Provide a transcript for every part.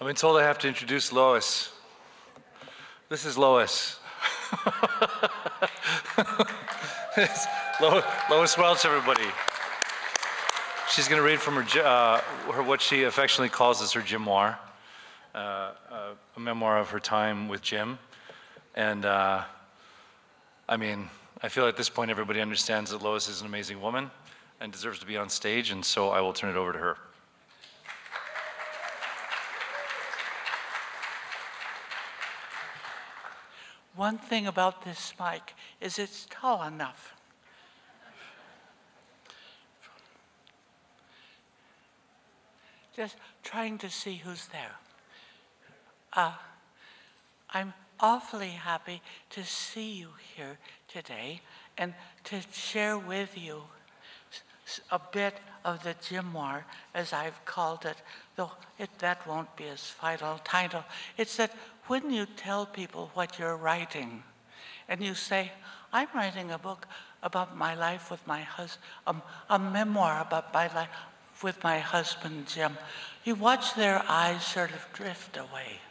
I've been told I have to introduce Lois. This is Lois. It's Lois Welch, everybody. She's going to read from her what she affectionately calls as her Jimoir, a memoir of her time with Jim. And I mean, I feel at this point everybody understands that Lois is an amazing woman and deserves to be on stage, and so I will turn it over to her. One thing about this mic is it's tall enough. Just trying to see who's there. I'm awfully happy to see you here today and to share with you a bit of the Jimoir, as I've called it, though that won't be its final title. It's that when you tell people what you're writing, and you say, I'm writing a book about my life with my husband, a memoir about my life with my husband, Jim, you watch their eyes sort of drift away.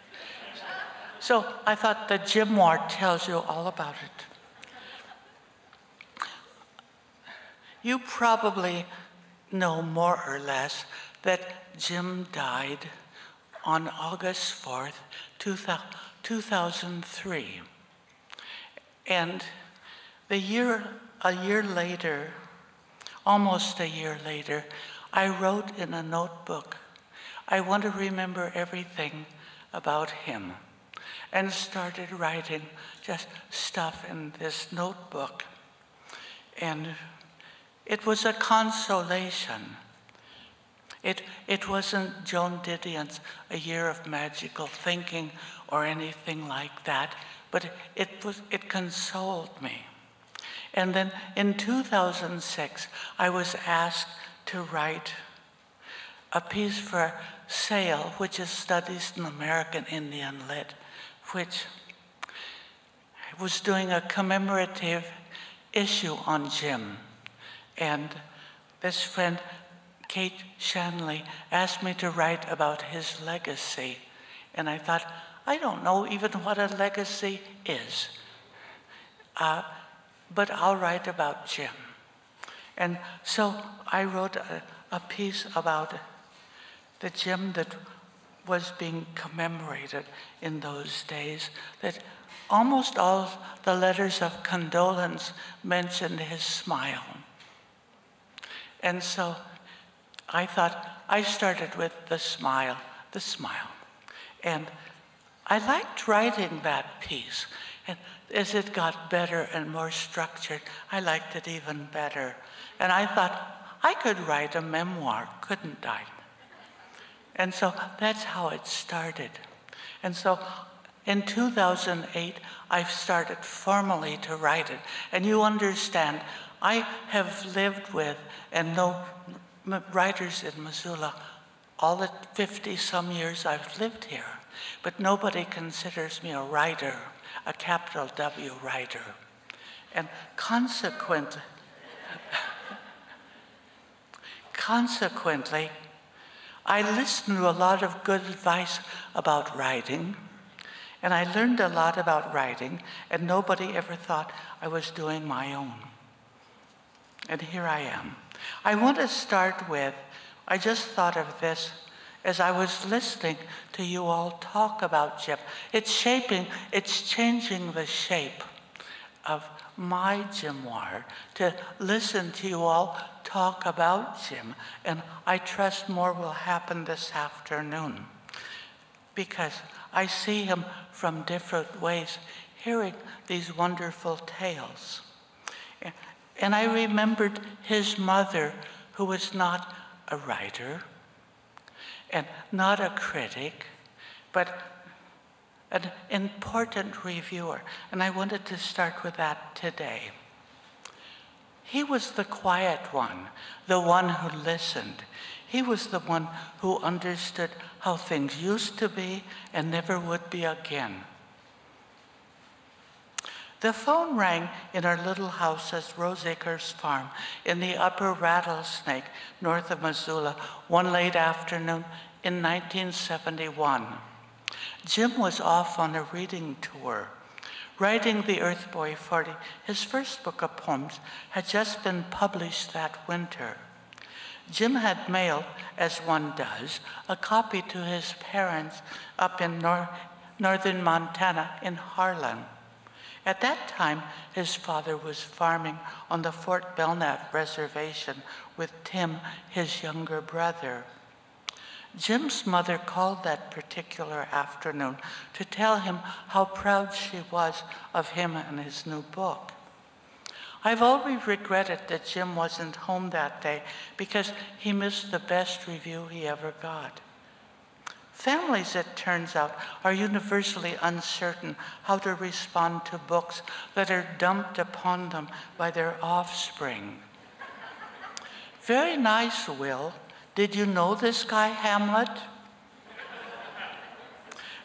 So I thought the Jimoir tells you all about it. You probably know more or less that Jim died on August 4th, 2003. And a year later, almost a year later, I wrote in a notebook, I want to remember everything about him, and started writing just stuff in this notebook. And it was a consolation. It wasn't Joan Didion's A Year of Magical Thinking or anything like that, but it consoled me. And then in 2006, I was asked to write a piece for SAIL, which is Studies in American Indian Lit, which was doing a commemorative issue on Jim. And this friend, Kate Shanley, asked me to write about his legacy. And I thought, I don't know even what a legacy is, but I'll write about Jim. And so I wrote a piece about the Jim that was being commemorated in those days, that almost all the letters of condolence mentioned his smile. And so I thought, I started with the smile. And I liked writing that piece. And as it got better and more structured, I liked it even better. And I thought, I could write a memoir, couldn't I? And so that's how it started. And so in 2008, I started formally to write it. And you understand, I have lived with and know writers in Missoula all the 50-some years I've lived here. But nobody considers me a writer, a capital W writer. And consequently, I listened to a lot of good advice about writing, and I learned a lot about writing, and nobody ever thought I was doing my own. And here I am. I want to start with, I just thought of this as I was listening to you all talk about Jim. It's changing the shape of my Jimoir to listen to you all talk about Jim. And I trust more will happen this afternoon, because I see him from different ways, hearing these wonderful tales. And I remembered his mother, who was not a writer and not a critic, but an important reviewer. And I wanted to start with that today. He was the quiet one, the one who listened. He was the one who understood how things used to be and never would be again. The phone rang in our little house at Roseacres Farm in the upper Rattlesnake, north of Missoula, one late afternoon in 1971. Jim was off on a reading tour, writing The Earth Boy 40. His first book of poems had just been published that winter. Jim had mailed, as one does, a copy to his parents up in northern Montana in Harlan. At that time, his father was farming on the Fort Belknap reservation with Tim, his younger brother. Jim's mother called that particular afternoon to tell him how proud she was of him and his new book. I've always regretted that Jim wasn't home that day because he missed the best review he ever got. Families, it turns out, are universally uncertain how to respond to books that are dumped upon them by their offspring. Very nice, Will. Did you know this guy, Hamlet?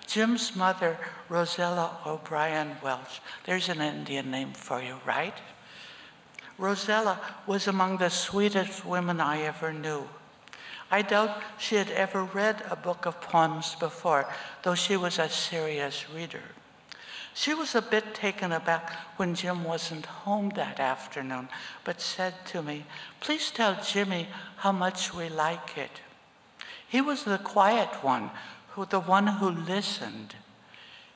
Jim's mother, Rosella O'Brien Welch, there's an Indian name for you, right? Rosella was among the sweetest women I ever knew. I doubt she had ever read a book of poems before, though she was a serious reader. She was a bit taken aback when Jim wasn't home that afternoon, but said to me, "Please tell Jimmy how much we like it." He was the quiet one, the one who listened.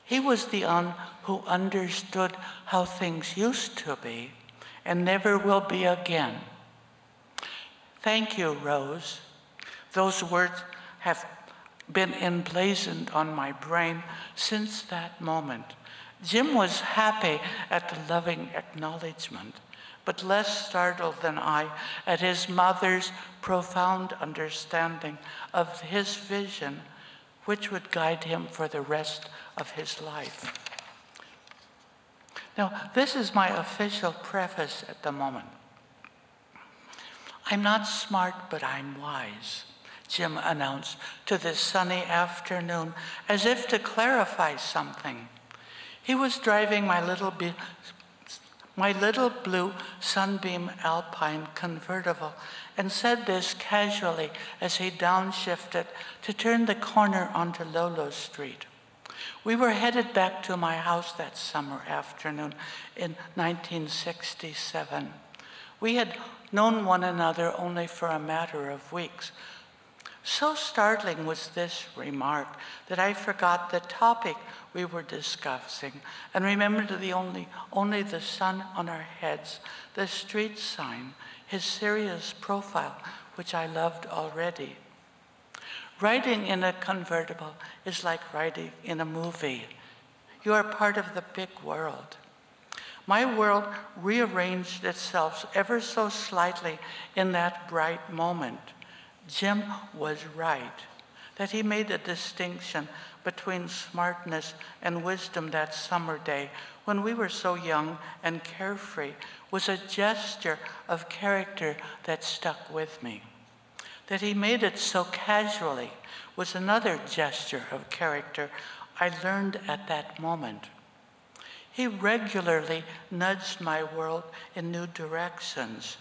He was the one who understood how things used to be and never will be again. Thank you, Rose. Those words have been emblazoned on my brain since that moment. Jim was happy at the loving acknowledgement, but less startled than I at his mother's profound understanding of his vision, which would guide him for the rest of his life. Now, this is my official preface at the moment. I'm not smart, but I'm wise, Jim announced to this sunny afternoon, as if to clarify something. He was driving my little blue Sunbeam Alpine convertible and said this casually as he downshifted to turn the corner onto Lolo Street. We were headed back to my house that summer afternoon in 1967. We had known one another only for a matter of weeks. So startling was this remark that I forgot the topic we were discussing and remembered only the sun on our heads, the street sign, his serious profile, which I loved already. Riding in a convertible is like riding in a movie. You are part of the big world. My world rearranged itself ever so slightly in that bright moment. Jim was right, that he made a distinction between smartness and wisdom that summer day when we were so young and carefree was a gesture of character that stuck with me. That he made it so casually was another gesture of character I learned at that moment. He regularly nudged my world in new directions.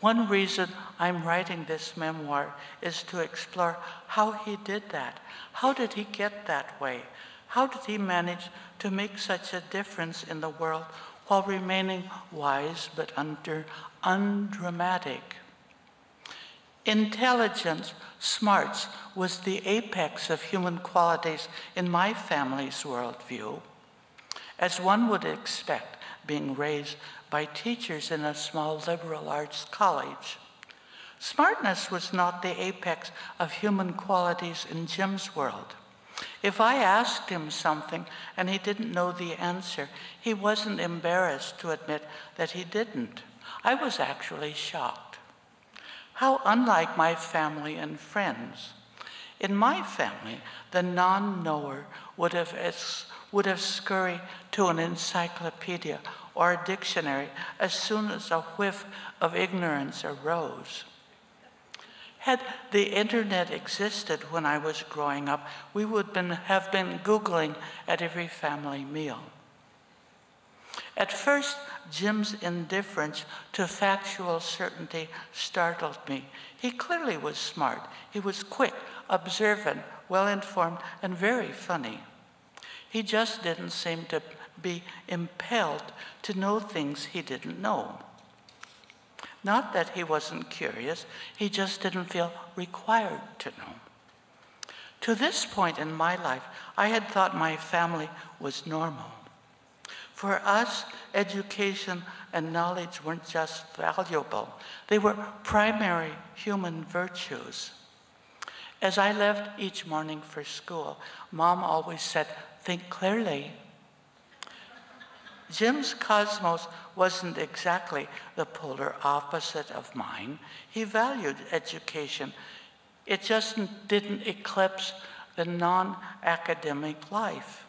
One reason I'm writing this memoir is to explore how he did that. How did he get that way? How did he manage to make such a difference in the world while remaining wise but undramatic? Intelligence, smarts, was the apex of human qualities in my family's worldview. As one would expect, being raised by teachers in a small liberal arts college. Smartness was not the apex of human qualities in Jim's world. If I asked him something and he didn't know the answer, he wasn't embarrassed to admit that he didn't. I was actually shocked. How unlike my family and friends. In my family, the non-knower would have scurried to an encyclopedia or a dictionary as soon as a whiff of ignorance arose. Had the internet existed when I was growing up, we would have been Googling at every family meal. At first, Jim's indifference to factual certainty startled me. He clearly was smart. He was quick, observant, well-informed, and very funny. He just didn't seem to be impelled to know things he didn't know. Not that he wasn't curious, he just didn't feel required to know. To this point in my life, I had thought my family was normal. For us, education and knowledge weren't just valuable, they were primary human virtues. As I left each morning for school, Mom always said, "Think clearly." Jim's cosmos wasn't exactly the polar opposite of mine. He valued education. It just didn't eclipse the non-academic life.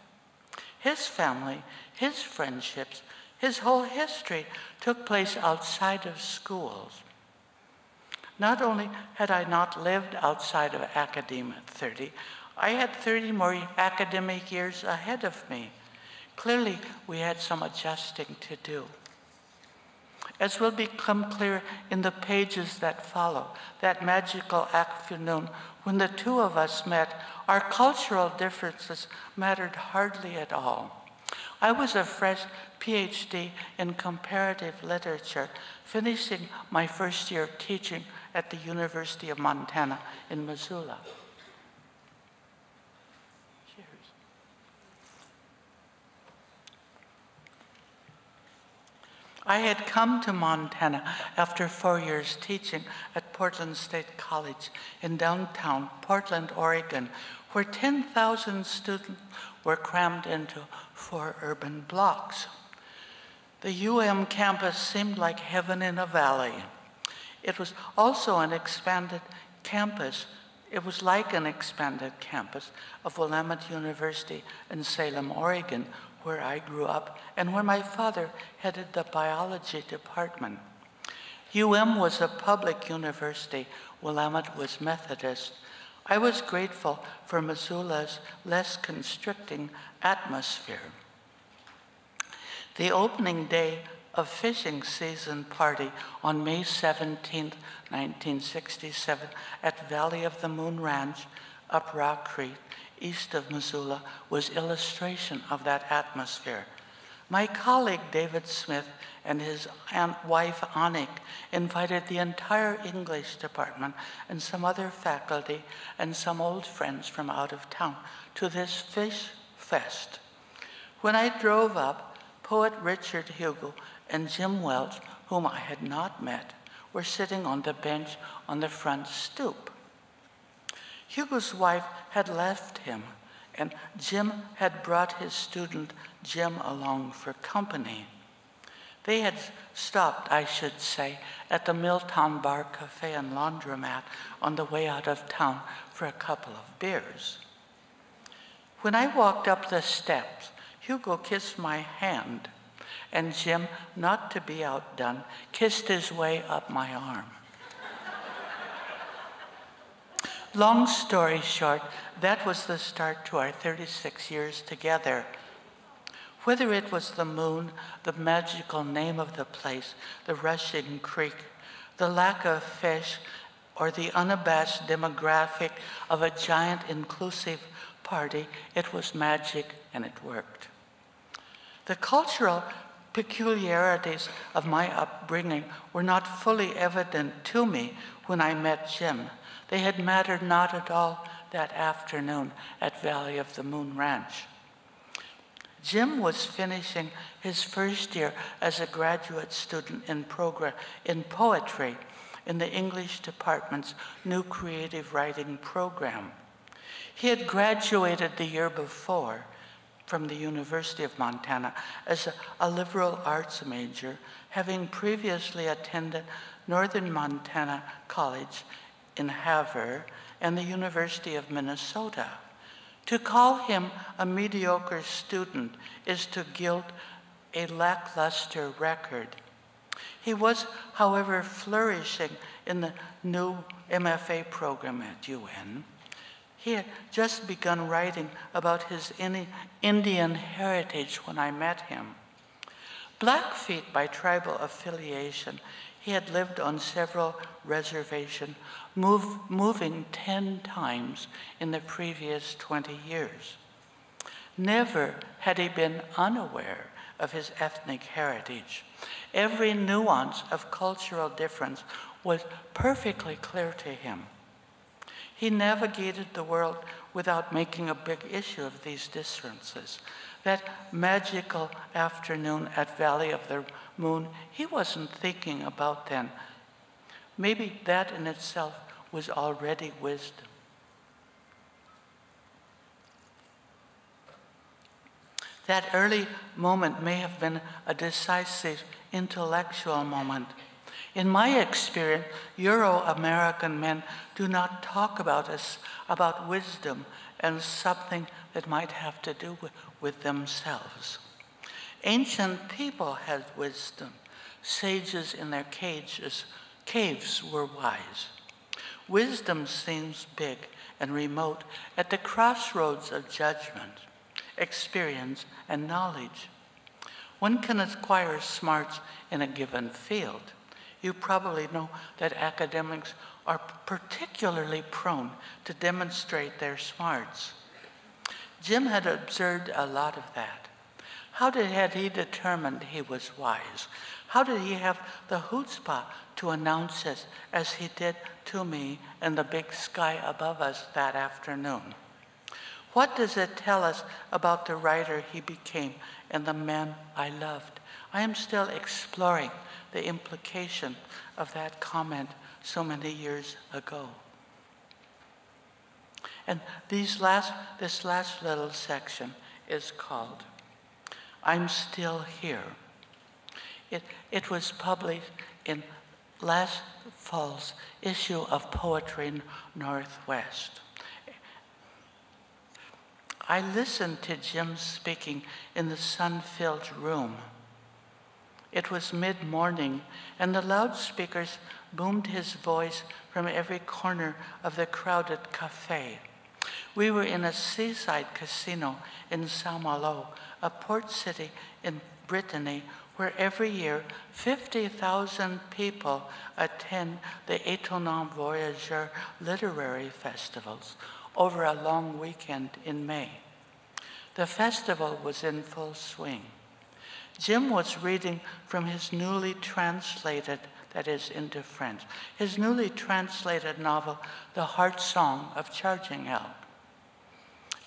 His family, his friendships, his whole history took place outside of schools. Not only had I not lived outside of academia at 30, I had 30 more academic years ahead of me. Clearly, we had some adjusting to do. As will become clear in the pages that follow, that magical afternoon when the two of us met, our cultural differences mattered hardly at all. I was a fresh PhD in comparative literature, finishing my first year of teaching at the University of Montana in Missoula. I had come to Montana after 4 years teaching at Portland State College in downtown Portland, Oregon, where 10,000 students were crammed into 4 urban blocks. The UM campus seemed like heaven in a valley. It was also an expanded campus. It was like an expanded campus of Willamette University in Salem, Oregon, where I grew up and where my father headed the biology department. UM was a public university. Willamette was Methodist. I was grateful for Missoula's less constricting atmosphere. The opening day of fishing season party on May 17, 1967, at Valley of the Moon Ranch, up Rock Creek, east of Missoula, was illustration of that atmosphere. My colleague David Smith and his wife Anik invited the entire English department and some other faculty and some old friends from out of town to this fish fest. When I drove up, poet Richard Hugo and Jim Welch, whom I had not met, were sitting on the bench on the front stoop. Hugo's wife had left him, and Jim had brought his student Jim along for company. They had stopped, I should say, at the Milltown Bar Cafe and Laundromat on the way out of town for a couple of beers. When I walked up the steps, Hugo kissed my hand, and Jim, not to be outdone, kissed his way up my arm. Long story short, that was the start to our 36 years together. Whether it was the moon, the magical name of the place, the rushing creek, the lack of fish, or the unabashed demographic of a giant inclusive party, it was magic and it worked. The cultural peculiarities of my upbringing were not fully evident to me when I met Jim. They had mattered not at all that afternoon at Valley of the Moon Ranch. Jim was finishing his first year as a graduate student in poetry in the English department's new creative writing program. He had graduated the year before from the University of Montana as a liberal arts major, having previously attended Northern Montana College in Havre and the University of Minnesota. To call him a mediocre student is to gild a lackluster record. He was, however, flourishing in the new MFA program at UN. He had just begun writing about his Indian heritage when I met him. Blackfeet by tribal affiliation, he had lived on several reservations, moving 10 times in the previous 20 years. Never had he been unaware of his ethnic heritage. Every nuance of cultural difference was perfectly clear to him. He navigated the world without making a big issue of these differences. That magical afternoon at Valley of the Moon, he wasn't thinking about then. Maybe that in itself was already wisdom. That early moment may have been a decisive intellectual moment. In my experience, Euro-American men do not talk about wisdom and something that might have to do with themselves. Ancient people had wisdom. Sages in their caves were wise. Wisdom seems big and remote at the crossroads of judgment, experience, and knowledge. One can acquire smarts in a given field. You probably know that academics are particularly prone to demonstrate their smarts. Jim had observed a lot of that. How had he determined he was wise? How did he have the chutzpah to announce it as he did to me in the big sky above us that afternoon? What does it tell us about the writer he became and the man I loved? I am still exploring the implication of that comment so many years ago. And this last little section is called I'm Still Here. It was published in last fall's issue of Poetry Northwest. I listened to Jim speaking in the sun-filled room. It was mid-morning, and the loudspeakers boomed his voice from every corner of the crowded cafe. We were in a seaside casino in Saint-Malo, a port city in Brittany, where every year 50,000 people attend the Étonnant Voyageur literary festivals over a long weekend in May. The festival was in full swing. Jim was reading from his newly translated, that is, into French, his newly translated novel, The Heart Song of Charging Elk.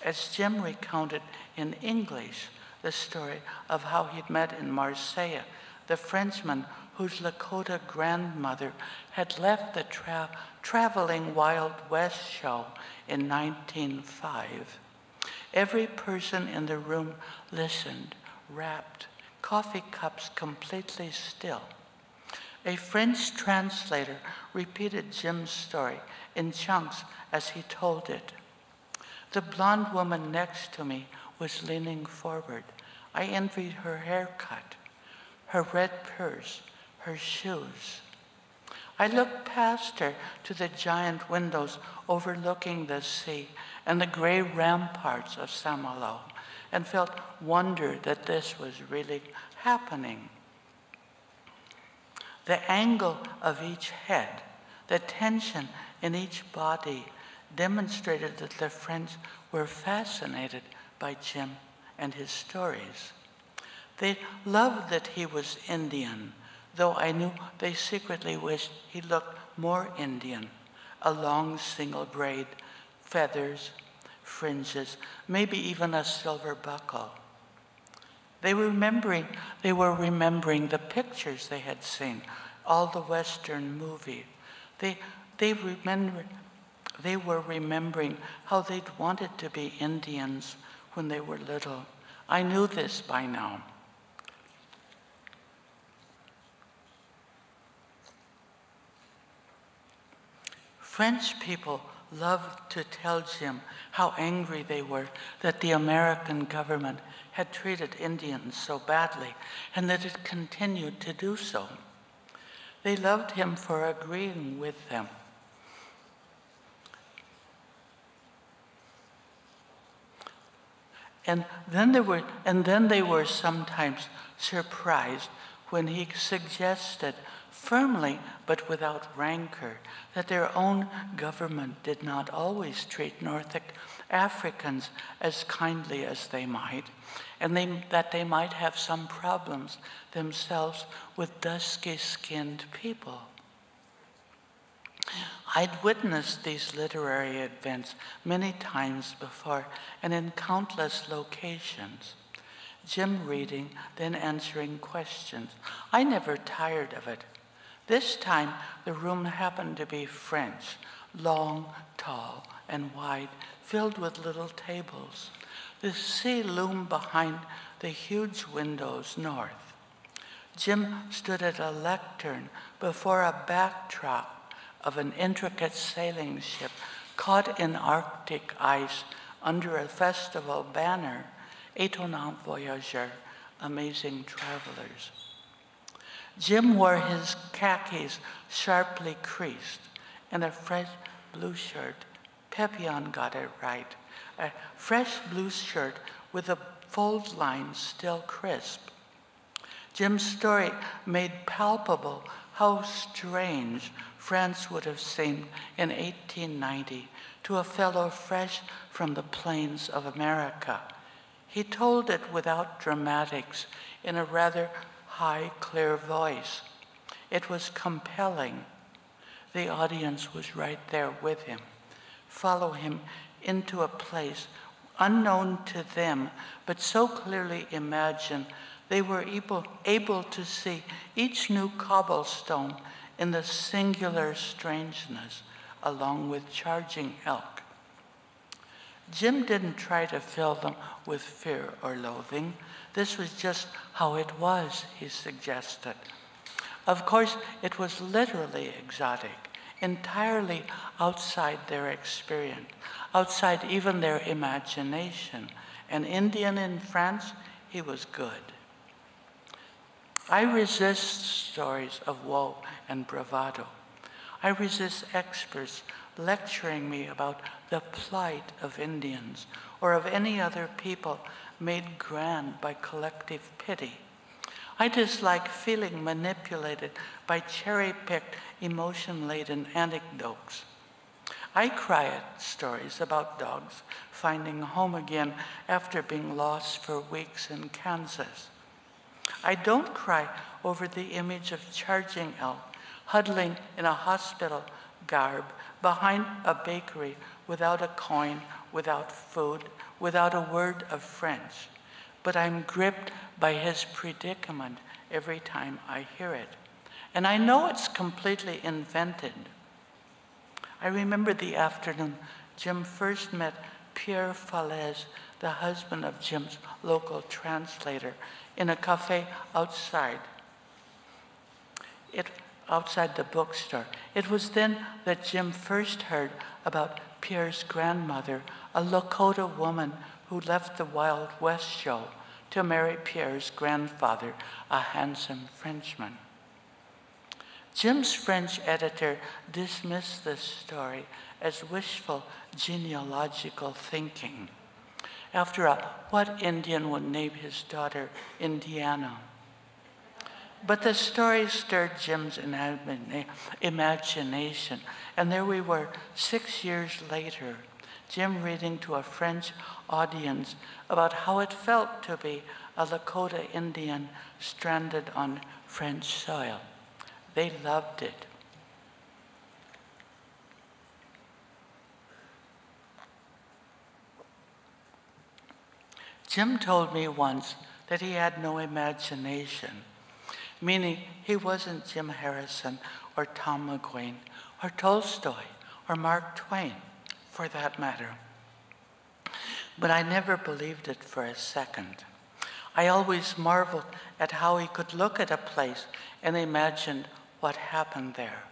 As Jim recounted in English the story of how he'd met in Marseille the Frenchman whose Lakota grandmother had left the traveling Wild West show in 1905. Every person in the room listened, rapt, coffee cups completely still. A French translator repeated Jim's story in chunks as he told it. The blonde woman next to me was leaning forward. I envied her haircut, her red purse, her shoes. I looked past her to the giant windows overlooking the sea and the gray ramparts of Saint-Malo and felt wonder that this was really happening. The angle of each head, the tension in each body demonstrated that the French were fascinated by Jim and his stories. They loved that he was Indian, though I knew they secretly wished he looked more Indian. A long single braid, feathers, fringes, maybe even a silver buckle. They were remembering the pictures they had seen, all the Western movies. They were remembering how they'd wanted to be Indians when they were little. I knew this by now. French people loved to tell Jim how angry they were that the American government had treated Indians so badly and that it continued to do so. They loved him for agreeing with them. And then they were sometimes surprised when he suggested firmly but without rancor that their own government did not always treat North Africans as kindly as they might, and that they might have some problems themselves with dusky-skinned people. I'd witnessed these literary events many times before and in countless locations. Jim reading, then answering questions. I never tired of it. This time, the room happened to be French, long, tall, and wide, filled with little tables. The sea loomed behind the huge windows north. Jim stood at a lectern before a backdrop of an intricate sailing ship caught in Arctic ice under a festival banner, Étonnants voyageurs, amazing travelers. Jim wore his khakis sharply creased and a fresh blue shirt. Pepion got it right. A fresh blue shirt with the fold lines still crisp. Jim's story made palpable how strange France would have seemed in 1890 to a fellow fresh from the plains of America. He told it without dramatics, in a rather high, clear voice. It was compelling. The audience was right there with him. Follow him into a place unknown to them, but so clearly imagined they were able to see each new cobblestone in the singular strangeness, along with charging elk. Jim didn't try to fill them with fear or loathing. This was just how it was, he suggested. Of course, it was literally exotic, entirely outside their experience, outside even their imagination. An Indian in France, he was good. I resist stories of woe and bravado. I resist experts lecturing me about the plight of Indians or of any other people made grand by collective pity. I dislike feeling manipulated by cherry-picked, emotion-laden anecdotes. I cry at stories about dogs finding home again after being lost for weeks in Kansas. I don't cry over the image of charging elk huddling in a hospital garb behind a bakery without a coin, without food, without a word of French. But I'm gripped by his predicament every time I hear it. And I know it's completely invented. I remember the afternoon Jim first met Pierre Falaise, the husband of Jim's local translator, in a cafe outside the bookstore. It was then that Jim first heard about Pierre's grandmother, a Lakota woman who left the Wild West show to marry Pierre's grandfather, a handsome Frenchman. Jim's French editor dismissed this story as wishful genealogical thinking. After all, what Indian would name his daughter Indiana? But the story stirred Jim's imagination, and there we were 6 years later, Jim reading to a French audience about how it felt to be a Lakota Indian stranded on French soil. They loved it. Jim told me once that he had no imagination, meaning he wasn't Jim Harrison or Tom McGuane or Tolstoy or Mark Twain, for that matter. But I never believed it for a second. I always marveled at how he could look at a place and imagine what happened there.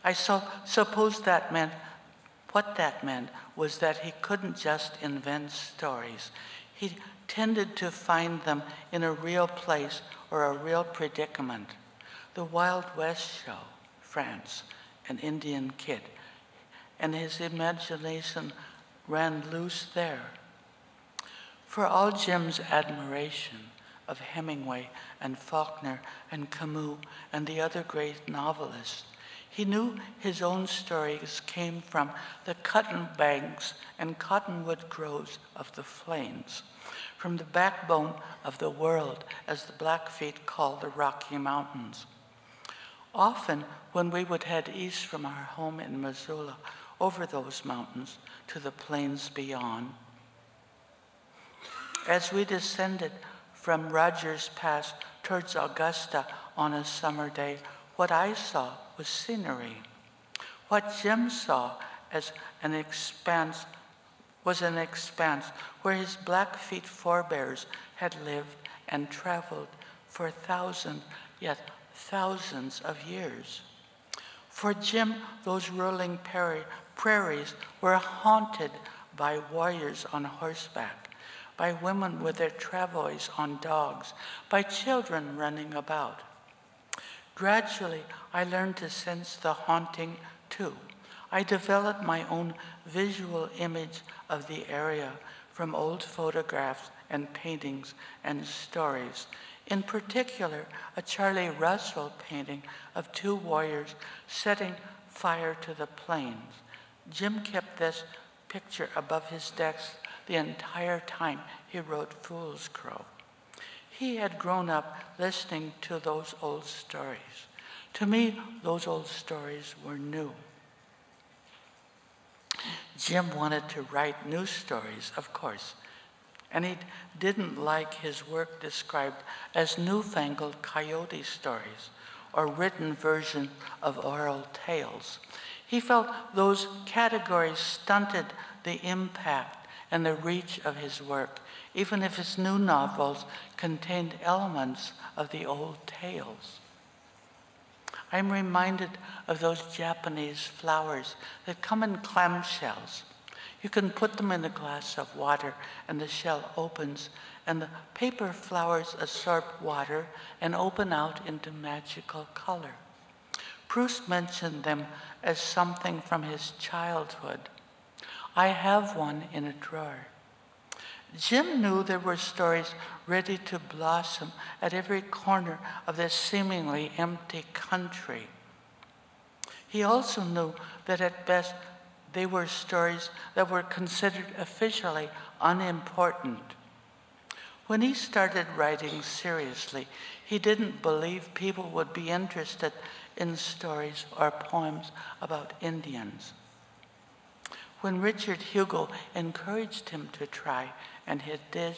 I suppose what that meant was that he couldn't just invent stories. He tended to find them in a real place or a real predicament. The Wild West show, France, an Indian kid, and his imagination ran loose there. For all Jim's admiration of Hemingway and Faulkner and Camus and the other great novelists, he knew his own stories came from the cotton banks and cottonwood groves of the plains, from the backbone of the world, as the Blackfeet called the Rocky Mountains. Often, when we would head east from our home in Missoula, over those mountains to the plains beyond, as we descended from Rogers Pass towards Augusta on a summer day, what I saw was scenery. What Jim saw as an expanse was an expanse where his Blackfeet forebears had lived and traveled for thousands, yet thousands of years. For Jim, those rolling prairies were haunted by warriors on horseback, by women with their travois on dogs, by children running about. Gradually, I learned to sense the haunting too. I developed my own visual image of the area from old photographs and paintings and stories. In particular, a Charlie Russell painting of two warriors setting fire to the plains. Jim kept this picture above his desk the entire time he wrote Fool's Crow. He had grown up listening to those old stories. To me, those old stories were new. Jim wanted to write new stories, of course, and he didn't like his work described as newfangled coyote stories or written versions of oral tales. He felt those categories stunted the impact and the reach of his work, even if his new novels contained elements of the old tales. I'm reminded of those Japanese flowers that come in clamshells. You can put them in a glass of water and the shell opens and the paper flowers absorb water and open out into magical color. Proust mentioned them as something from his childhood. I have one in a drawer. Jim knew there were stories ready to blossom at every corner of this seemingly empty country. He also knew that at best they were stories that were considered officially unimportant. When he started writing seriously, he didn't believe people would be interested in stories or poems about Indians. When Richard Hugo encouraged him to try, and he did,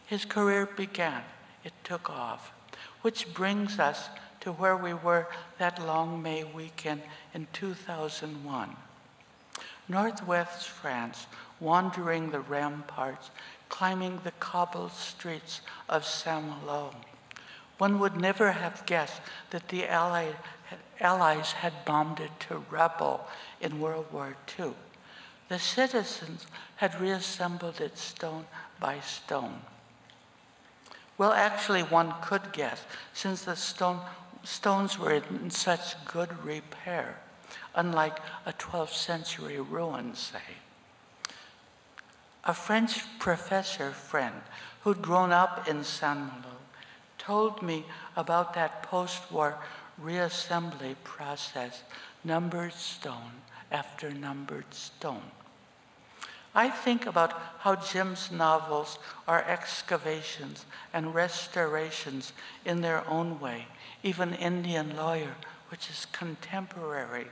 his career began. It took off, which brings us to where we were that long May weekend in 2001. Northwest France, wandering the ramparts, climbing the cobbled streets of Saint-Malo. One would never have guessed that the Allies had bombed it to rubble in World War II. The citizens had reassembled it stone by stone. Well, actually, one could guess, since the stones were in such good repair, unlike a 12th century ruin, say. A French professor friend who'd grown up in Saint-Malo told me about that post-war reassembly process, numbered stone after numbered stone. I think about how Jim's novels are excavations and restorations in their own way, even Indian Lawyer, which is contemporary.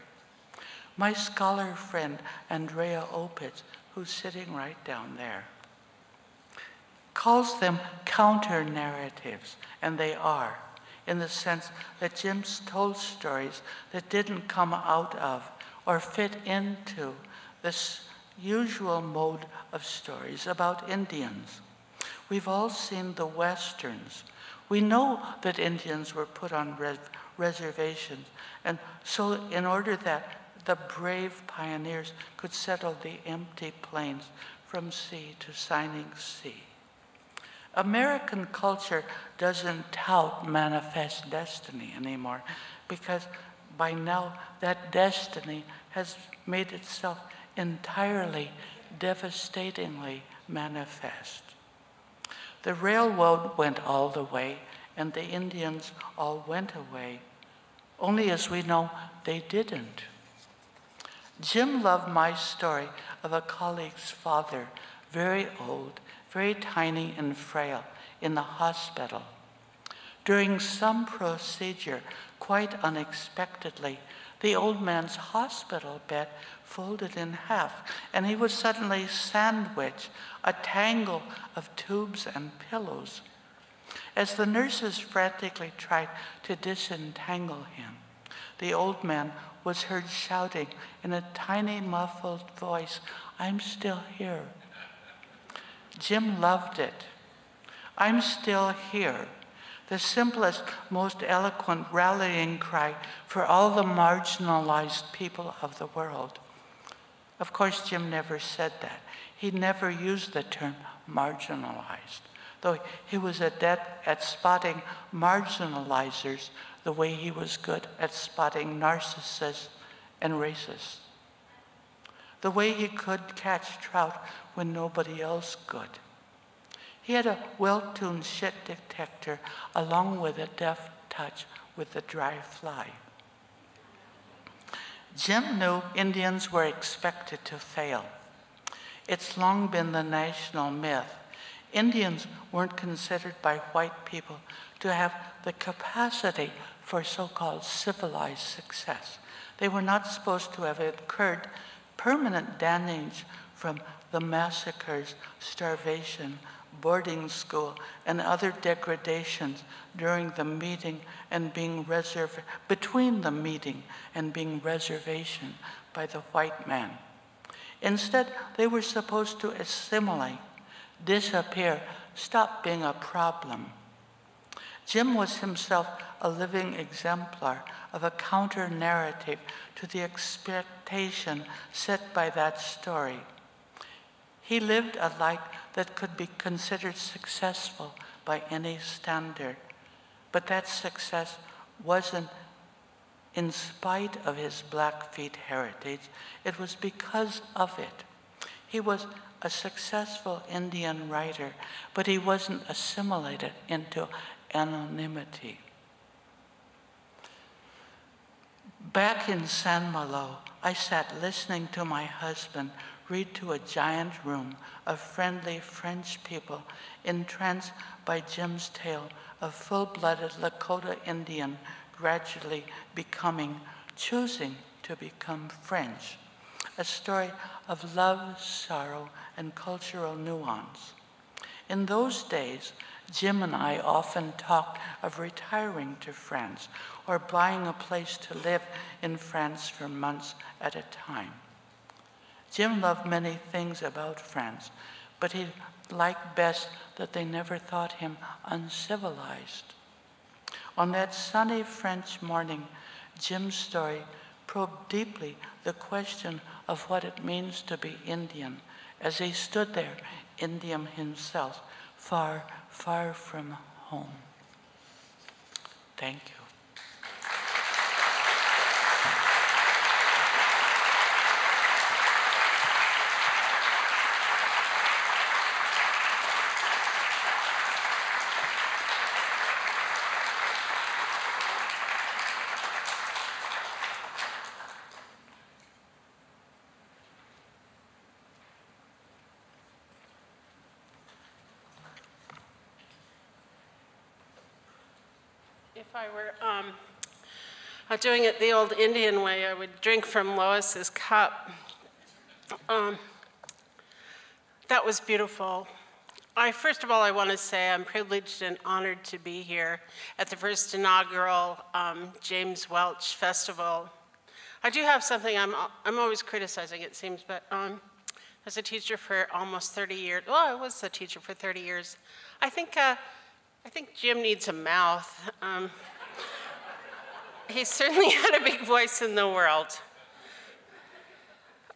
My scholar friend, Andrea Opitz, who's sitting right down there, calls them counter-narratives, and they are, in the sense that Jim's told stories that didn't come out of or fit into this usual mode of stories about Indians. We've all seen the Westerns. We know that Indians were put on reservations, and so in order that the brave pioneers could settle the empty plains from sea to shining sea. American culture doesn't tout manifest destiny anymore, because by now that destiny has made itself entirely, devastatingly manifest. The railroad went all the way, and the Indians all went away. Only as we know, they didn't. Jim loved my story of a colleague's father, very old, very tiny and frail, in the hospital. During some procedure, quite unexpectedly, the old man's hospital bed folded in half, and he was suddenly sandwiched, a tangle of tubes and pillows. As the nurses frantically tried to disentangle him, the old man was heard shouting in a tiny muffled voice, "I'm still here." Jim loved it. "I'm still here," the simplest, most eloquent rallying cry for all the marginalized people of the world. Of course, Jim never said that. He never used the term marginalized, though he was adept at spotting marginalizers the way he was good at spotting narcissists and racists. The way he could catch trout when nobody else could. He had a well-tuned shit detector along with a deft touch with the dry fly. Jim knew Indians were expected to fail. It's long been the national myth. Indians weren't considered by white people to have the capacity for so-called civilized success. They were not supposed to have incurred permanent damage from the massacres, starvation, boarding school, and other degradations during the meeting and being between the meeting and being reservation by the white man. Instead, they were supposed to assimilate, disappear, stop being a problem. Jim was himself a living exemplar of a counter-narrative to the expectation set by that story. He lived a life that could be considered successful by any standard, but that success wasn't in spite of his Blackfeet heritage, it was because of it. He was a successful Indian writer, but he wasn't assimilated into anonymity. Back in San Malo, I sat listening to my husband read to a giant room of friendly French people entranced by Jim's tale of full-blooded Lakota Indian gradually choosing to become French, a story of love, sorrow, and cultural nuance. In those days, Jim and I often talked of retiring to France or buying a place to live in France for months at a time. Jim loved many things about France, but he liked best that they never thought him uncivilized. On that sunny French morning, Jim's story probed deeply the question of what it means to be Indian, as he stood there, Indian himself, far, far from home. Thank you. If I were doing it the old Indian way, I would drink from Lois's cup. That was beautiful. First of all, I want to say I'm privileged and honored to be here at the first inaugural James Welch Festival. I do have something, I'm always criticizing, it seems, but as a teacher for almost 30 years, well, I was a teacher for 30 years, I think Jim needs a mouth. He certainly had a big voice in the world.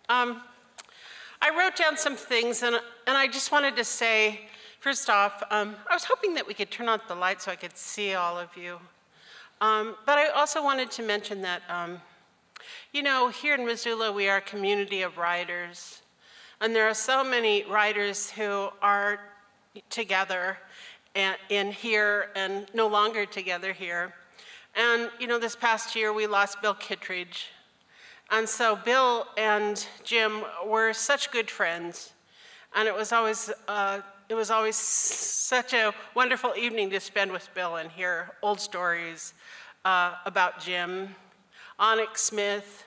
I wrote down some things, and I just wanted to say, first off, I was hoping that we could turn on the light so I could see all of you. But I also wanted to mention that, you know, here in Missoula, we are a community of writers, and there are so many writers who are together. in here and no longer together here. And, you know, this past year we lost Bill Kittredge. And so Bill and Jim were such good friends. And it was always such a wonderful evening to spend with Bill and hear old stories about Jim. Onyx Smith,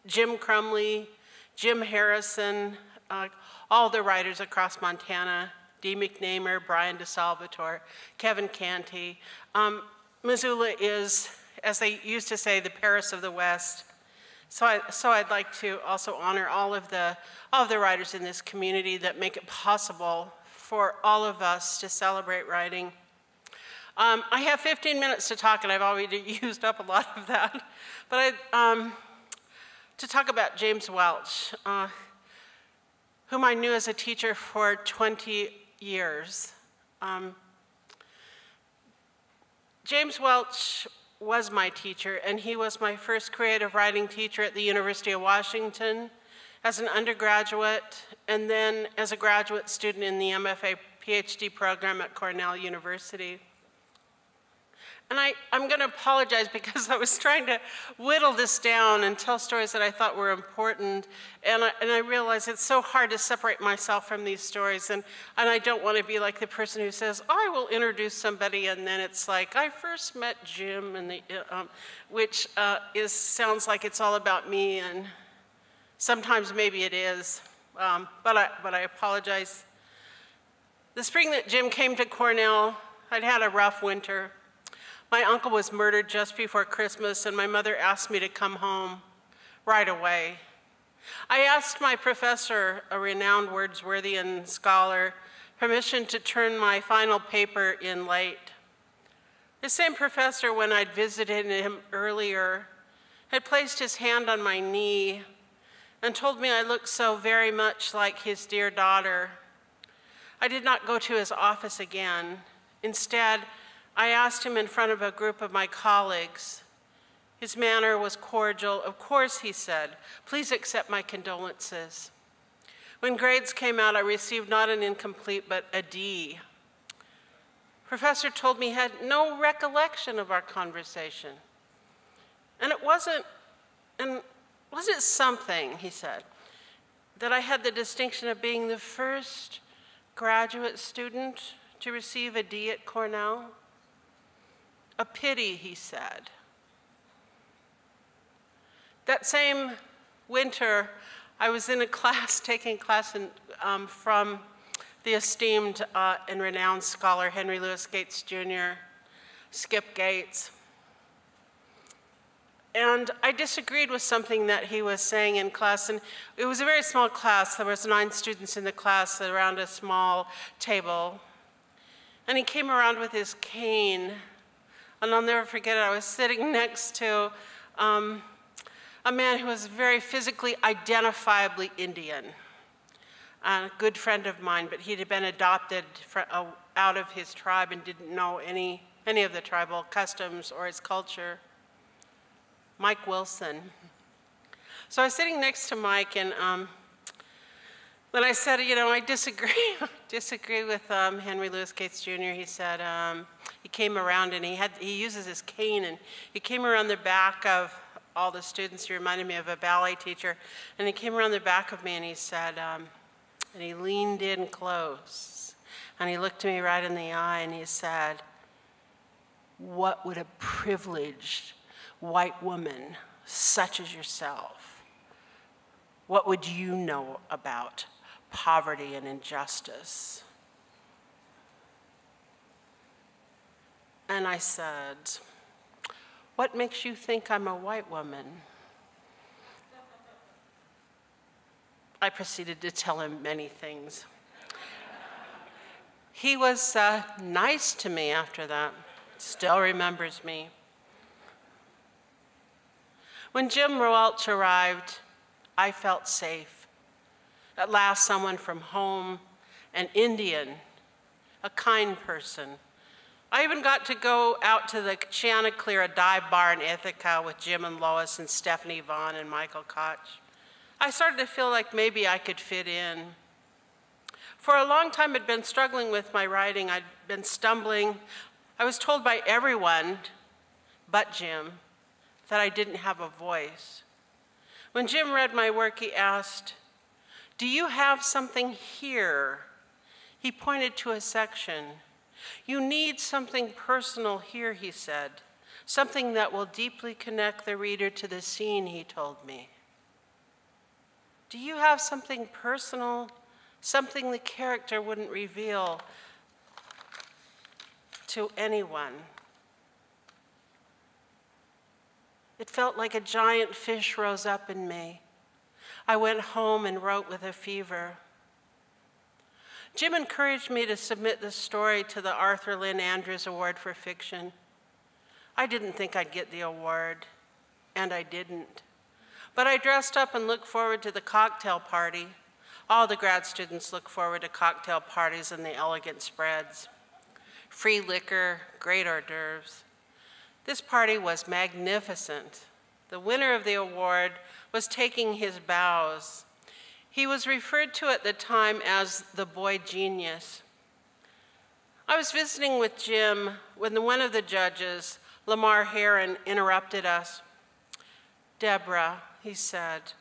Jim Crumley, Jim Harrison, all the writers across Montana, Dee McNamer, Brian DeSalvatore, Kevin Canty. Missoula is, as they used to say, the Paris of the West. So I'd like to also honor all of the writers in this community that make it possible for all of us to celebrate writing. I have 15 minutes to talk, and I've already used up a lot of that. But to talk about James Welch, whom I knew as a teacher for 20 years. James Welch was my teacher, and he was my first creative writing teacher at the University of Washington as an undergraduate, and then as a graduate student in the MFA PhD program at Cornell University. And I'm going to apologize because I was trying to whittle this down and tell stories that I thought were important, and I realized it's so hard to separate myself from these stories, and I don't want to be like the person who says, I will introduce somebody, and then it's like, I first met Jim, and which sounds like it's all about me, and sometimes maybe it is, but I apologize. The spring that Jim came to Cornell, I'd had a rough winter. My uncle was murdered just before Christmas, and my mother asked me to come home right away. I asked my professor, a renowned Wordsworthian scholar, permission to turn my final paper in late. The same professor, when I'd visited him earlier, had placed his hand on my knee and told me I looked so very much like his dear daughter. I did not go to his office again. Instead, I asked him in front of a group of my colleagues. His manner was cordial. Of course, he said, please accept my condolences. When grades came out, I received not an incomplete, but a D. Professor told me he had no recollection of our conversation. And wasn't it something, he said, that I had the distinction of being the first graduate student to receive a D at Cornell? A pity, he said. That same winter, I was in a class, taking a class from the esteemed and renowned scholar Henry Louis Gates Jr., Skip Gates. And I disagreed with something that he was saying in class, and it was a very small class. There was 9 students in the class around a small table. And he came around with his cane. And I'll never forget it, I was sitting next to a man who was very physically identifiably Indian, a good friend of mine, but he'd been adopted out of his tribe and didn't know any of the tribal customs or its culture. Mike Wilson. So I was sitting next to Mike, and when I said, you know, I disagree with Henry Louis Gates Jr., he said, he came around and he uses his cane, and he came around the back of all the students. He reminded me of a ballet teacher, and he came around the back of me and he said, and he leaned in close, and he looked me right in the eye and he said, what would a privileged white woman such as yourself, what would you know about poverty and injustice? And I said, what makes you think I'm a white woman? I proceeded to tell him many things. He was nice to me after that, still remembers me. When Jim Welch arrived, I felt safe. At last, someone from home, an Indian, a kind person. I even got to go out to the Chanticleer, a dive bar in Ithaca with Jim and Lois and Stephanie Vaughn and Michael Koch. I started to feel like maybe I could fit in. For a long time, I'd been struggling with my writing. I'd been stumbling. I was told by everyone but Jim that I didn't have a voice. When Jim read my work, he asked, "Do you have something here?" He pointed to a section. "You need something personal here," he said, "something that will deeply connect the reader to the scene," he told me. Do you have something personal, something the character wouldn't reveal to anyone? It felt like a giant fish rose up in me. I went home and wrote with a fever. Jim encouraged me to submit the story to the Arthur Lynn Andrews Award for Fiction. I didn't think I'd get the award, and I didn't. But I dressed up and looked forward to the cocktail party. All the grad students look forward to cocktail parties and the elegant spreads. Free liquor, great hors d'oeuvres. This party was magnificent. The winner of the award was taking his bows. He was referred to at the time as the boy genius. I was visiting with Jim when one of the judges, Lamar Heron, interrupted us. "Debra," he said,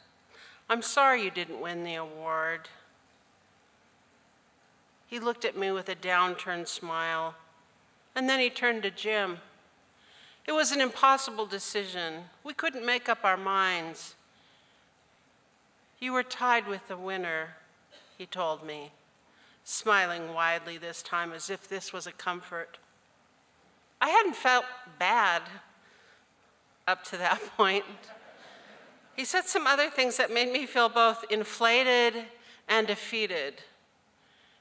"I'm sorry you didn't win the award." He looked at me with a downturned smile, and then he turned to Jim. It was an impossible decision. We couldn't make up our minds. "You were tied with the winner," he told me, smiling widely this time as if this was a comfort. I hadn't felt bad up to that point. He said some other things that made me feel both inflated and defeated.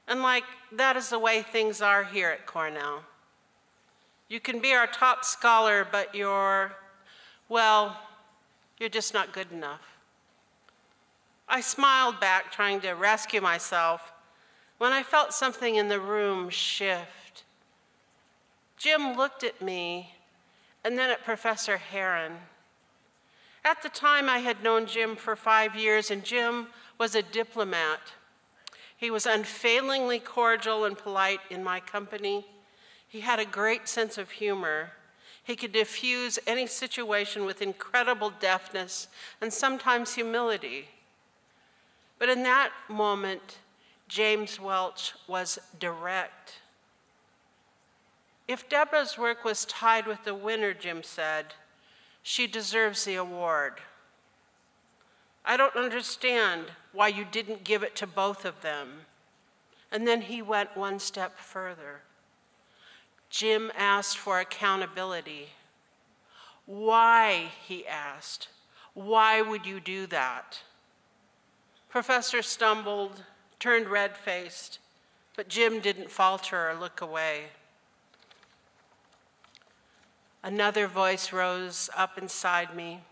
And like that is the way things are here at Cornell. You can be our top scholar, but you're just not good enough. I smiled back, trying to rescue myself, when I felt something in the room shift. Jim looked at me, and then at Professor Heron. At the time, I had known Jim for 5 years, and Jim was a diplomat. He was unfailingly cordial and polite in my company. He had a great sense of humor. He could diffuse any situation with incredible deftness and sometimes humility. But in that moment, James Welch was direct. "If Debra's work was tied with the winner," Jim said, "she deserves the award. I don't understand why you didn't give it to both of them." And then he went one step further. Jim asked for accountability. "Why?" he asked. "Why would you do that?" Professor stumbled, turned red-faced, but Jim didn't falter or look away. Another voice rose up inside me.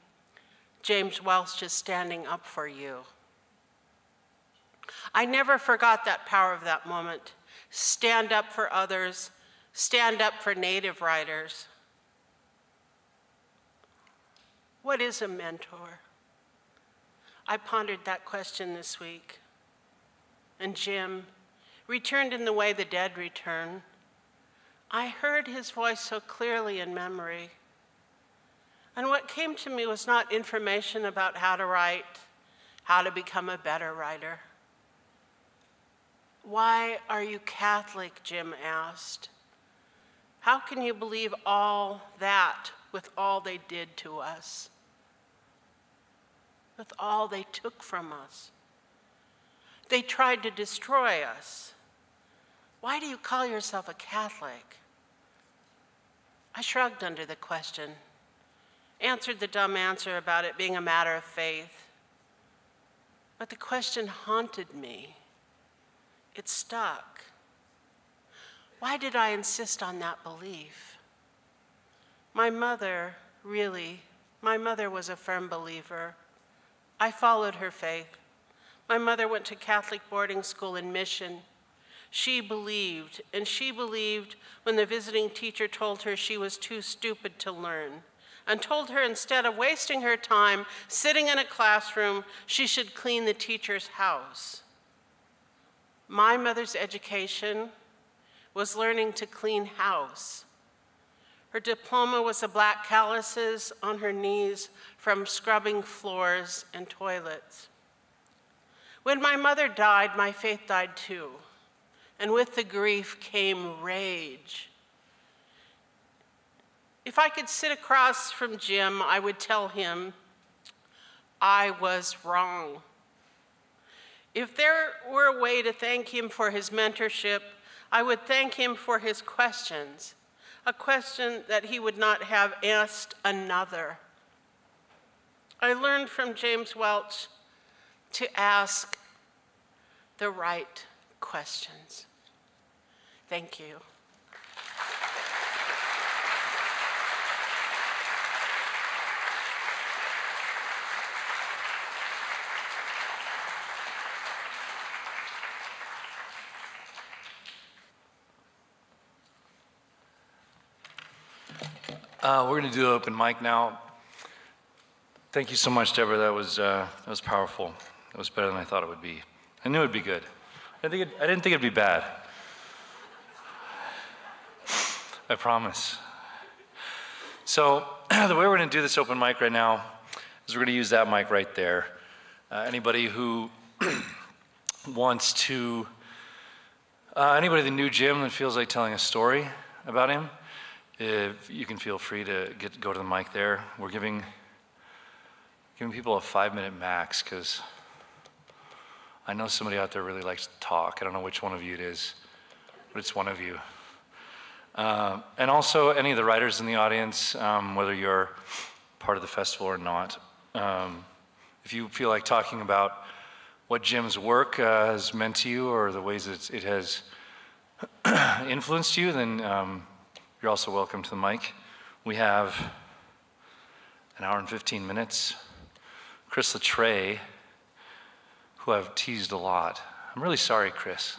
"James Welch is standing up for you." I never forgot that power of that moment. Stand up for others, stand up for Native writers. What is a mentor? I pondered that question this week. And Jim returned in the way the dead return. I heard his voice so clearly in memory. And what came to me was not information about how to write, how to become a better writer. "Why are you Catholic?" Jim asked. "How can you believe all that with all they did to us? With all they took from us? They tried to destroy us. Why do you call yourself a Catholic?" I shrugged under the question, answered the dumb answer about it being a matter of faith. But the question haunted me. It stuck. Why did I insist on that belief? My mother was a firm believer. I followed her faith. My mother went to Catholic boarding school in Mission. She believed, and she believed when the visiting teacher told her she was too stupid to learn, and told her instead of wasting her time sitting in a classroom, she should clean the teacher's house. My mother's education was learning to clean house. Her diploma was the black calluses on her knees from scrubbing floors and toilets. When my mother died, my faith died too, and with the grief came rage. If I could sit across from Jim, I would tell him I was wrong. If there were a way to thank him for his mentorship, I would thank him for his questions, a question that he would not have asked another. I learned from James Welch to ask the right questions. Thank you. We're going to do open mic now. Thank you so much, Debra. That was powerful. That was better than I thought it would be. I knew it would be good. I didn't think it'd be bad. I promise. So the way we're going to do this open mic right now is we're going to use that mic right there. Anybody who wants to, anybody that knew Jim and feels like telling a story about him, if you can feel free to go to the mic there. We're giving people a 5-minute max because I know somebody out there really likes to talk. I don't know which one of you it is, but it's one of you. And also any of the writers in the audience, whether you're part of the festival or not, if you feel like talking about what Jim's work has meant to you or the ways it has influenced you, then you're also welcome to the mic. We have an hour and 15 minutes. Chris Latrey, who I've teased a lot. I'm really sorry, Chris.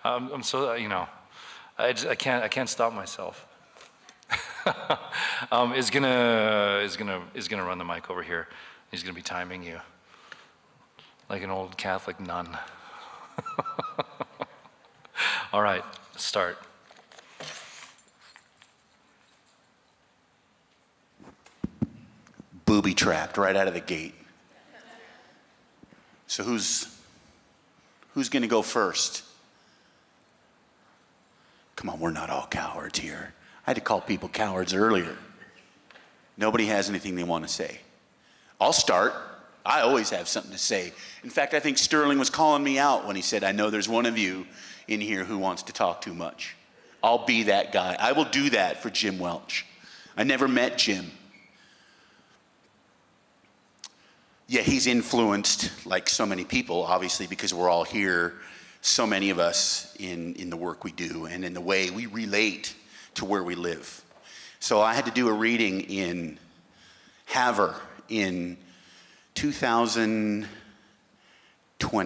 I'm so, I can't stop myself. Is gonna run the mic over here. He's gonna be timing you like an old Catholic nun. All right, let's start. Booby trapped right out of the gate. So who's going to go first? Come on, we're not all cowards here. I had to call people cowards earlier. Nobody has anything they want to say. I'll start. I always have something to say. In fact, I think Sterling was calling me out when he said, I know there's one of you in here who wants to talk too much. I'll be that guy. I will do that for Jim Welch. I never met Jim. Yeah, he's influenced, like so many people, obviously, because we're all here, so many of us in the work we do and in the way we relate to where we live. So I had to do a reading in Havre in 2020.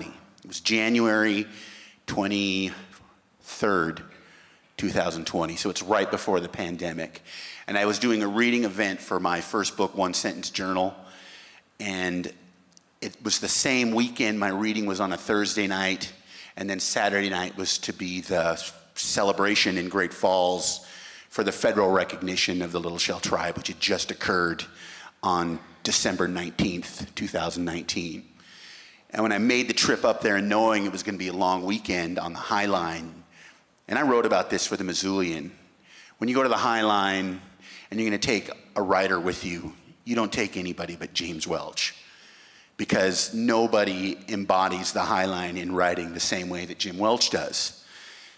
It was January 23rd, 2020, so it's right before the pandemic. And I was doing a reading event for my first book, One Sentence Journal, and it was the same weekend. My reading was on a Thursday night, and then Saturday night was to be the celebration in Great Falls for the federal recognition of the Little Shell Tribe, which had just occurred on December 19th, 2019. And when I made the trip up there and knowing it was going to be a long weekend on the High Line, and I wrote about this for the Missoulian, when you go to the High Line and you're going to take a writer with you, you don't take anybody but James Welch, because nobody embodies the High Line in writing the same way that Jim Welch does.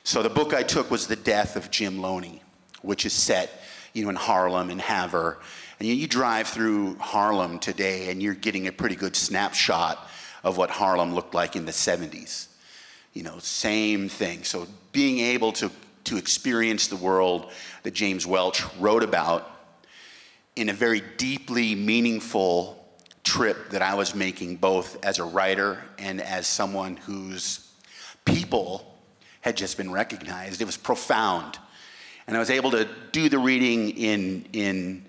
So the book I took was The Death of Jim Loney, which is set, in Harlem and Havre. And you drive through Harlem today and you're getting a pretty good snapshot of what Harlem looked like in the 70s. Same thing. So being able to experience the world that James Welch wrote about in a very deeply meaningful trip that I was making, both as a writer and as someone whose people had just been recognized. It was profound. And I was able to do the reading in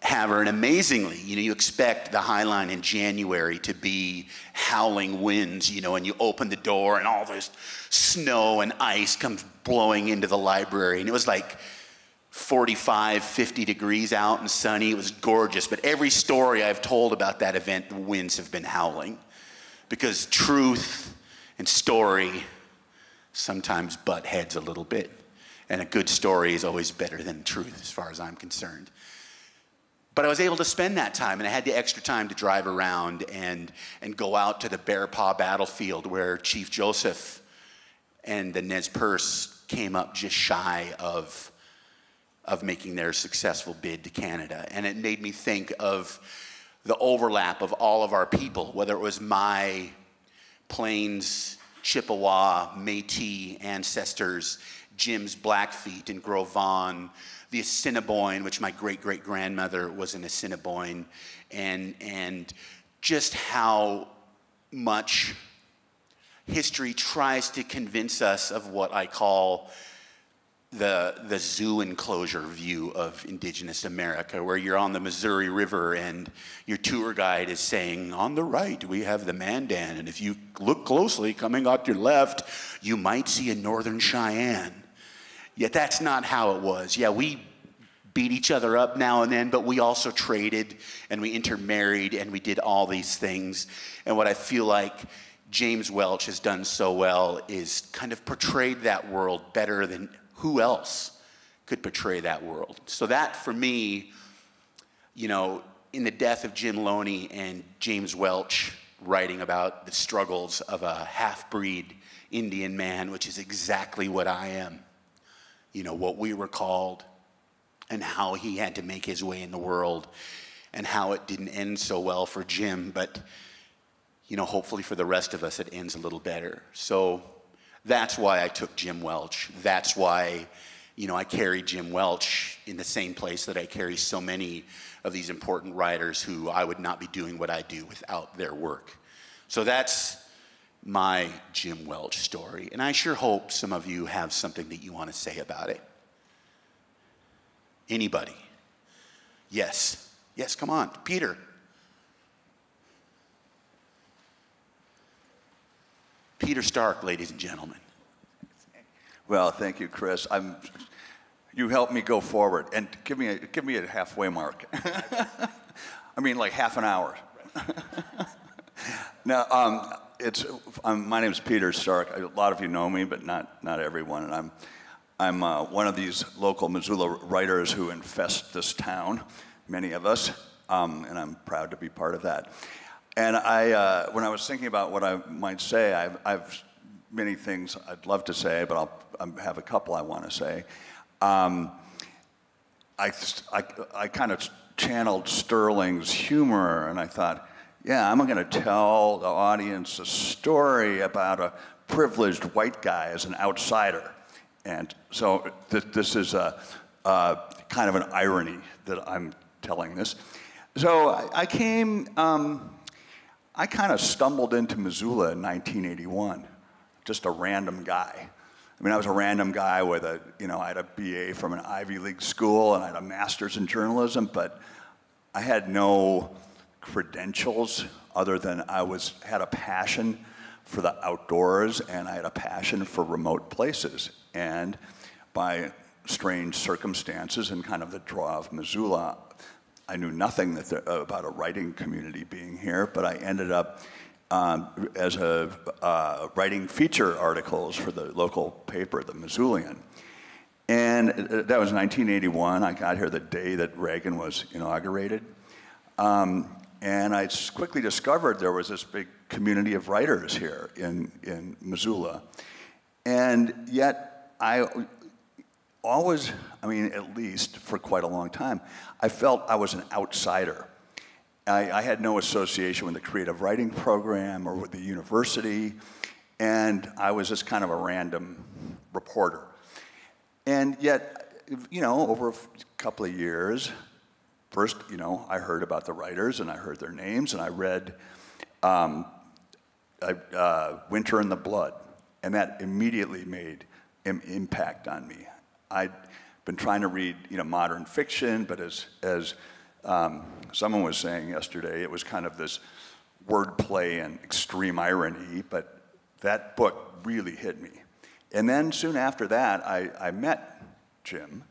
have her, and amazingly, you expect the High Line in January to be howling winds, and you open the door and all this snow and ice comes blowing into the library, and it was like 45, 50 degrees out and sunny. It was gorgeous, but every story I've told about that event, the winds have been howling, because truth and story sometimes butt heads a little bit, and a good story is always better than truth as far as I'm concerned. But I was able to spend that time, and I had the extra time to drive around and go out to the Bear Paw battlefield where Chief Joseph and the Nez Perce came up just shy of making their successful bid to Canada. And it made me think of the overlap of all of our people, whether it was my Plains, Chippewa, Métis ancestors, Jim's Blackfeet in Gros Ventre, the Assiniboine, which my great-great-grandmother was an Assiniboine, and just how much history tries to convince us of what I call the zoo enclosure view of Indigenous America, where you're on the Missouri River and your tour guide is saying, on the right we have the Mandan, and if you look closely coming out your left, you might see a Northern Cheyenne. Yet that's not how it was. Yeah, we beat each other up now and then, but we also traded and we intermarried and we did all these things. And what I feel like James Welch has done so well is kind of portrayed that world better than who else could portray that world. So that, for me, in the Death of Jim Loney and James Welch writing about the struggles of a half-breed Indian man, which is exactly what I am, what we were called, and how he had to make his way in the world, and how it didn't end so well for Jim, but hopefully for the rest of us it ends a little better. So that's why I took Jim Welch. That's why, I carry Jim Welch in the same place that I carry so many of these important writers who I would not be doing what I do without their work. So that's my Jim Welch story, and I sure hope some of you have something that you want to say about it. Anybody? Yes, come on, Peter. Peter Stark, ladies and gentlemen. Well, thank you, Chris. You helped me go forward, and give me a halfway mark. I mean, like half an hour. Now, my name's Peter Stark. A lot of you know me, but not everyone. And I'm one of these local Missoula writers who infest this town, many of us, and I'm proud to be part of that. And when I was thinking about what I might say, I've many things I'd love to say, but I have a couple I want to say. I kind of channeled Sterling's humor, and I thought, yeah, I'm going to tell the audience a story about a privileged white guy as an outsider. And so this is a kind of an irony that I'm telling this. So I kind of stumbled into Missoula in 1981, just a random guy. I mean, I was a random guy with I had a BA from an Ivy League school and I had a master's in journalism, but I had no credentials other than I had a passion for the outdoors and I had a passion for remote places. And by strange circumstances and kind of the draw of Missoula, I knew nothing about a writing community being here, but I ended up writing feature articles for the local paper, the Missoulian. And that was 1981. I got here the day that Reagan was inaugurated. And I just quickly discovered there was this big community of writers here in Missoula. And yet I always, at least for quite a long time, I felt I was an outsider. I had no association with the creative writing program or with the university, and I was just kind of a random reporter. And yet, over a couple of years, first, I heard about the writers and I heard their names and I read Winter in the Blood, and that immediately made an impact on me. I'd been trying to read, modern fiction, but as Someone was saying yesterday it was kind of this wordplay and extreme irony, but that book really hit me. And then soon after that, I met Jim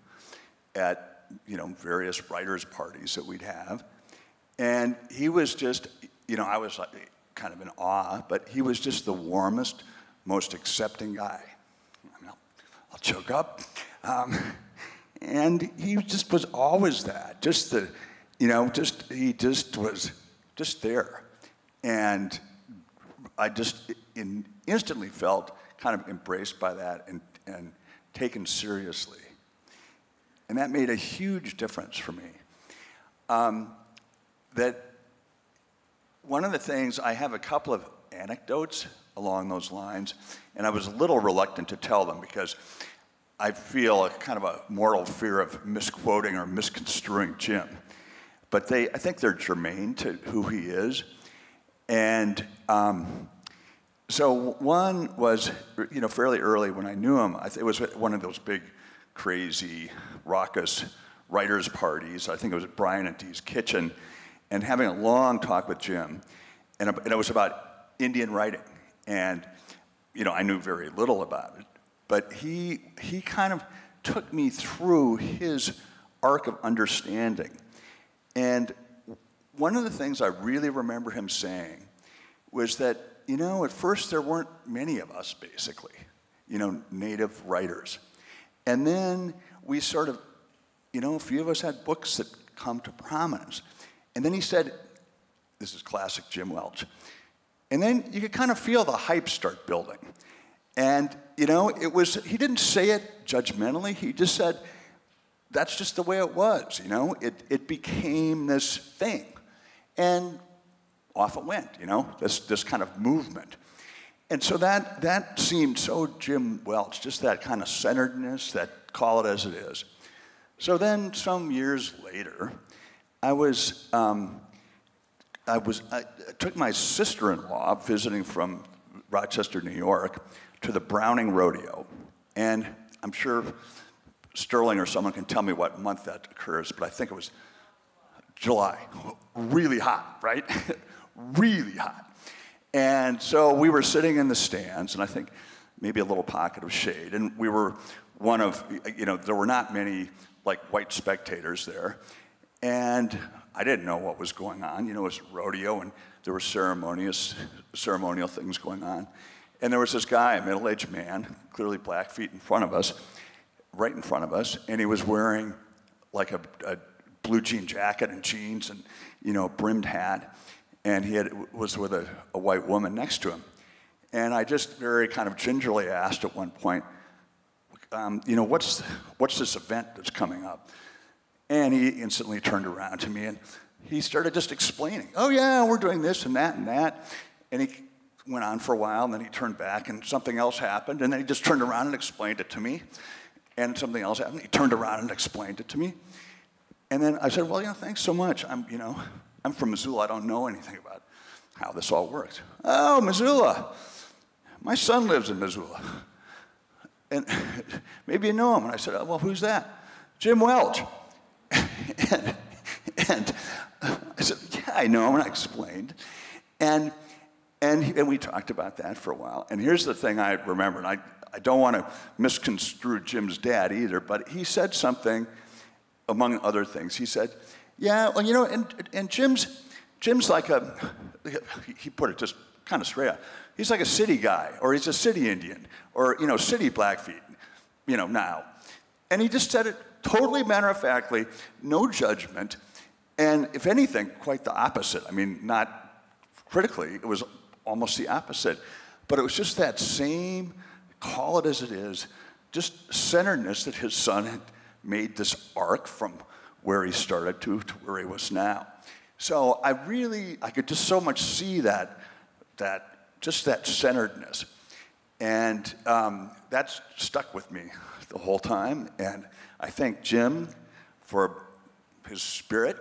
at various writers' parties that we'd have, and he was just, I was like, kind of in awe, but he was just the warmest, most accepting guy. I mean, I'll choke up. And he just was always that, he just was just there. And I just instantly felt kind of embraced by that and taken seriously. And that made a huge difference for me. That one of the things, I have a couple of anecdotes along those lines, and I was a little reluctant to tell them because I feel a kind of a mortal fear of misquoting or misconstruing Jim. But I think they're germane to who he is. And so one was, fairly early when I knew him. It was one of those big, crazy, raucous writers' parties. I think it was at Brian and Dee's kitchen, and having a long talk with Jim. And it was about Indian writing. And, I knew very little about it. But he kind of took me through his arc of understanding. And one of the things I really remember him saying was that, at first there weren't many of us, basically, native writers. And then we sort of, a few of us had books that come to prominence. And then he said, this is classic Jim Welch, and then you could kind of feel the hype start building. And, he didn't say it judgmentally. He just said, that's just the way it was, It became this thing. And off it went, this kind of movement. And so that seemed so Jim Welch, just that kind of centeredness, that call it as it is. So then some years later, I took my sister-in-law visiting from Rochester, New York, to the Browning Rodeo. And I'm sure Sterling or someone can tell me what month that occurs, but I think it was July. Really hot, right? Really hot. And so we were sitting in the stands, and I think maybe a little pocket of shade, and we were one of, there were not many like white spectators there. And I didn't know what was going on. It was a rodeo, and there were ceremonial things going on. And there was this guy, a middle-aged man, clearly Blackfeet in front of us, right in front of us, and he was wearing like a blue jean jacket and jeans and, a brimmed hat, and he was with a white woman next to him. And I just very kind of gingerly asked at one point, what's this event that's coming up? And he instantly turned around to me, and he started just explaining, oh yeah, we're doing this and that and that. And he went on for a while, and then he turned back, and something else happened, and then he just turned around and explained it to me. And something else happened. He turned around and explained it to me. And then I said, well, thanks so much. I'm from Missoula. I don't know anything about how this all works. Oh, Missoula. My son lives in Missoula. And maybe you know him. And I said, oh, well, who's that? Jim Welch. and I said, yeah, I know him. And I explained. And we talked about that for a while. And here's the thing I remember, and I don't want to misconstrue Jim's dad either, but he said something, among other things. He said, yeah, well, and Jim's like he put it just kind of straight out. He's like a city guy, or he's a city Indian, or, city Blackfeet, now. And he just said it totally matter-of-factly, no judgment, and if anything, quite the opposite. I mean, not critically, it was almost the opposite. But it was just that same, call it as it is, just centeredness that his son had made this arc from where he started to where he was now. So I could just so much see that centeredness. And that's stuck with me the whole time. And I thank Jim for his spirit.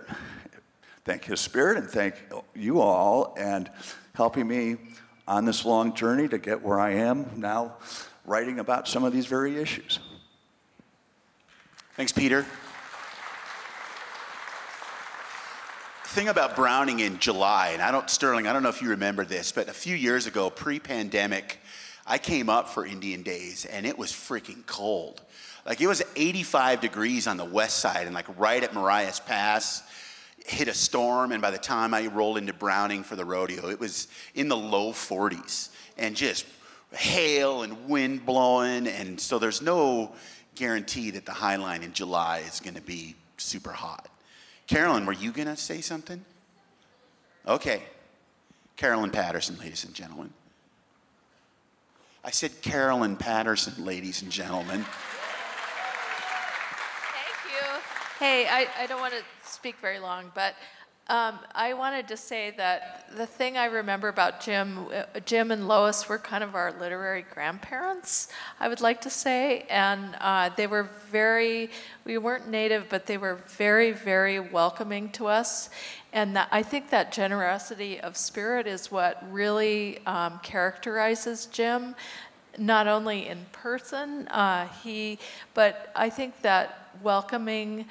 Thank his spirit, and thank you all, and helping me on this long journey to get where I am now, writing about some of these very issues. Thanks, Peter. thing about Browning in July, and Sterling, I don't know if you remember this, but a few years ago, pre-pandemic, I came up for Indian Days, and it was freaking cold. Like, it was 85 degrees on the west side, and like right at Marias Pass, hit a storm, and by the time I rolled into Browning for the rodeo, it was in the low 40s, and just hail and wind blowing, and so there's no guarantee that the High Line in July is gonna be super hot. Carolyn, were you gonna say something? Okay. Carolyn Patterson, ladies and gentlemen. I said Carolyn Patterson, ladies and gentlemen. Thank you. Hey, I don't want to speak very long, but I wanted to say that the thing I remember about Jim and Lois were kind of our literary grandparents, I would like to say, and they were we weren't native, but they were very, very welcoming to us, and I think that generosity of spirit is what really characterizes Jim, not only in person, but I think that welcoming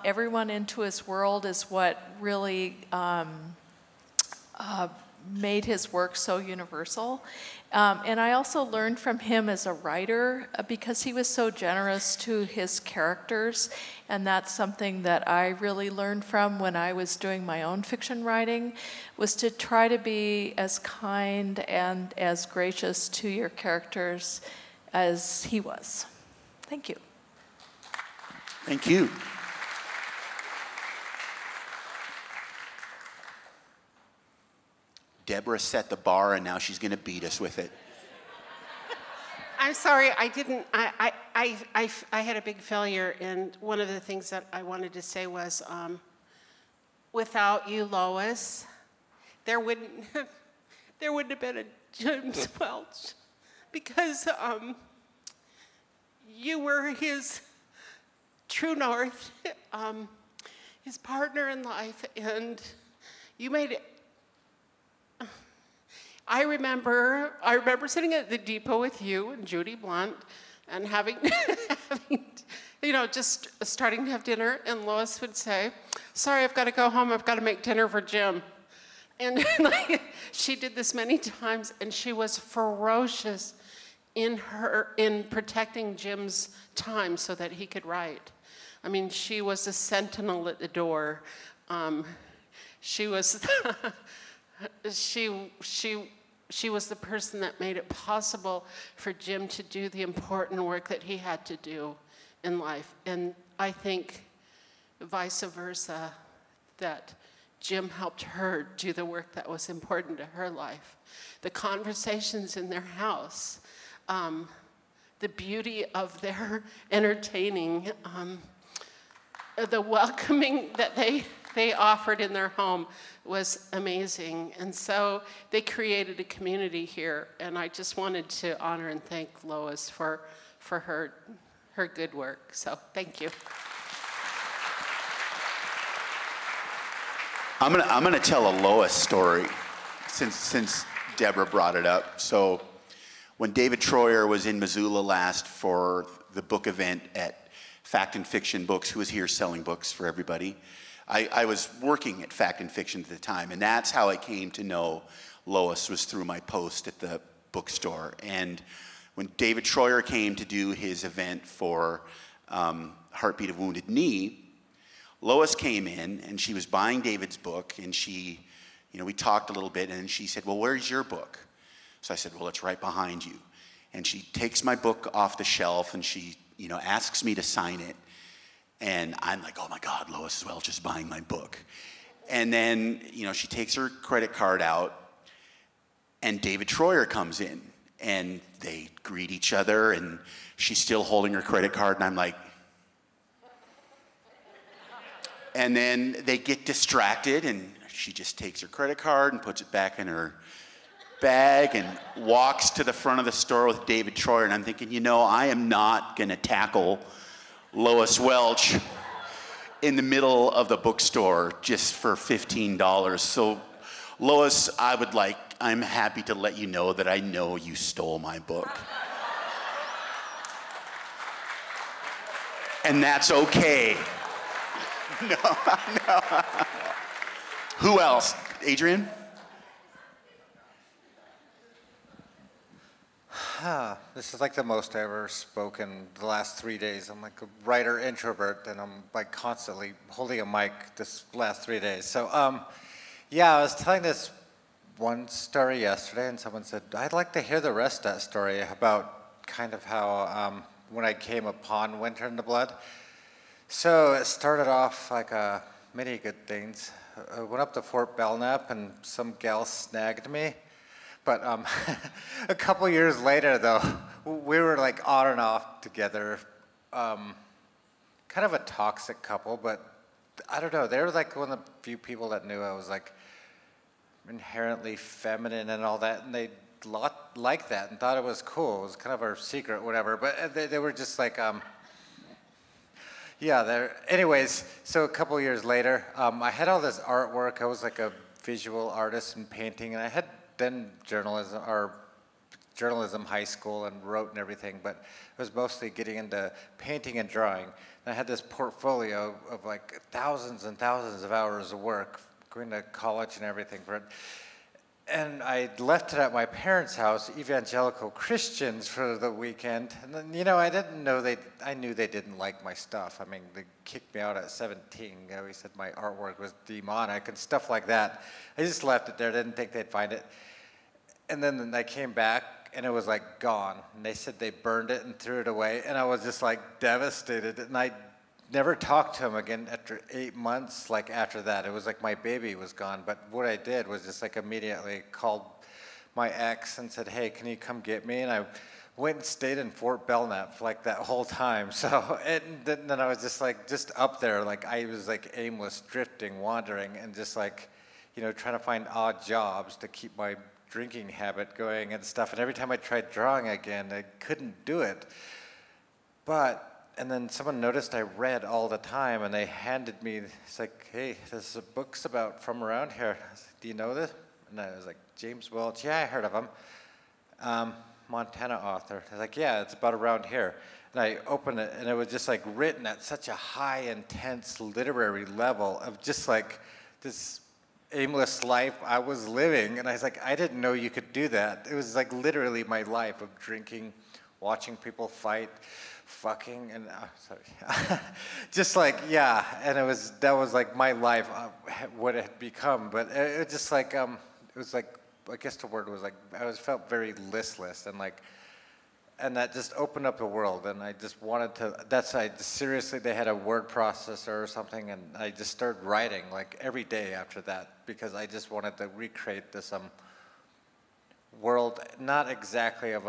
everyone into his world is what really made his work so universal. And I also learned from him as a writer because he was so generous to his characters, and that's something that I really learned from when I was doing my own fiction writing, was to try to be as kind and as gracious to your characters as he was. Thank you. Thank you. Debra set the bar, and now she's going to beat us with it. I'm sorry, I had a big failure, and one of the things that I wanted to say was, without you, Lois, there wouldn't have been a James Welch, because you were his true north, his partner in life, and you made it. I remember sitting at the depot with you and Judy Blunt and having just starting to have dinner, and Lois would say, sorry, I've got to go home, I've got to make dinner for Jim. And she did this many times, and she was ferocious in protecting Jim's time so that he could write. I mean, she was a sentinel at the door. She was she was the person that made it possible for Jim to do the important work that he had to do in life. And I think vice versa, that Jim helped her do the work that was important to her life. The conversations in their house, the beauty of their entertaining, the welcoming that they offered in their home was amazing. And so they created a community here, and I just wanted to honor and thank Lois for her good work. So thank you. I'm gonna tell a Lois story since Debra brought it up. So when David Troyer was in Missoula last for the book event at Fact and Fiction Books, who was here selling books for everybody, I was working at Fact and Fiction at the time, and that's how I came to know Lois, was through my post at the bookstore. And when David Troyer came to do his event for Heartbeat of Wounded Knee, Lois came in, and she was buying David's book, and she, we talked a little bit, and she said, well, where's your book? So I said, well, it's right behind you. And she takes my book off the shelf, and she, asks me to sign it. And I'm like, oh my God, Lois Welch is buying my book. And then, she takes her credit card out, and David Troyer comes in, and they greet each other, and she's still holding her credit card, and I'm like, and then they get distracted, and she just takes her credit card and puts it back in her bag and walks to the front of the store with David Troyer, and I'm thinking, I am not gonna tackle Lois Welch in the middle of the bookstore just for $15. So Lois, I'm happy to let you know that I know you stole my book. And that's okay. No. Who else? Adrian? This is like the most I've ever spoken the last 3 days. I'm like a writer introvert, and I'm like constantly holding a mic this last 3 days. So, yeah, I was telling this one story yesterday, and someone said, I'd like to hear the rest of that story about kind of how when I came upon Winter in the Blood. So it started off like many good things. I went up to Fort Belknap, and some gal snagged me. But a couple years later, though, we were like on and off together. Kind of a toxic couple, but I don't know. They were like one of the few people that knew I was like inherently feminine and all that, and they liked that and thought it was cool. It was kind of our secret, whatever. But they were just like, yeah. Anyways, so a couple years later, I had all this artwork. I was like a visual artist and painting, and I had done journalism high school and wrote and everything, but it was mostly getting into painting and drawing. And I had this portfolio of like thousands and thousands of hours of work, going to college and everything for it. And I left it at my parents' house, evangelical Christians, for the weekend. And then, you know, I knew they didn't like my stuff. I mean, they kicked me out at 17. You know, he said my artwork was demonic and stuff like that. I just left it there, didn't think they'd find it. And then I came back, and it was like gone. And they said they burned it and threw it away. And I was just like devastated. And I never talked to him again after 8 months. Like after that, it was like my baby was gone. But what I did was just like immediately called my ex and said, hey, can you come get me? And I went and stayed in Fort Belknap for like that whole time. So and then I was just up there. Like I was like aimless, drifting, wandering, and just like, you know, trying to find odd jobs to keep my drinking habit going and stuff. And every time I tried drawing again, I couldn't do it. And then someone noticed I read all the time, and they handed me, it's like, hey, there's books about from around here. I was like, do you know this? And I was like, James Welch, yeah, I heard of him. Montana author. I was like, yeah, it's about around here. And I opened it, and it was just like written at such a high, intense literary level of just like this aimless life I was living. And I was like, I didn't know you could do that. It was like literally my life of drinking, watching people fight, fucking, and sorry, just like, yeah. And that was like my life, what it had become. But it was just like, it was like, I guess the word was like, felt very listless, and like, and that just opened up the world. And I just wanted to, seriously, they had a word processor or something, and I just started writing like every day after that, because I just wanted to recreate this world, not exactly of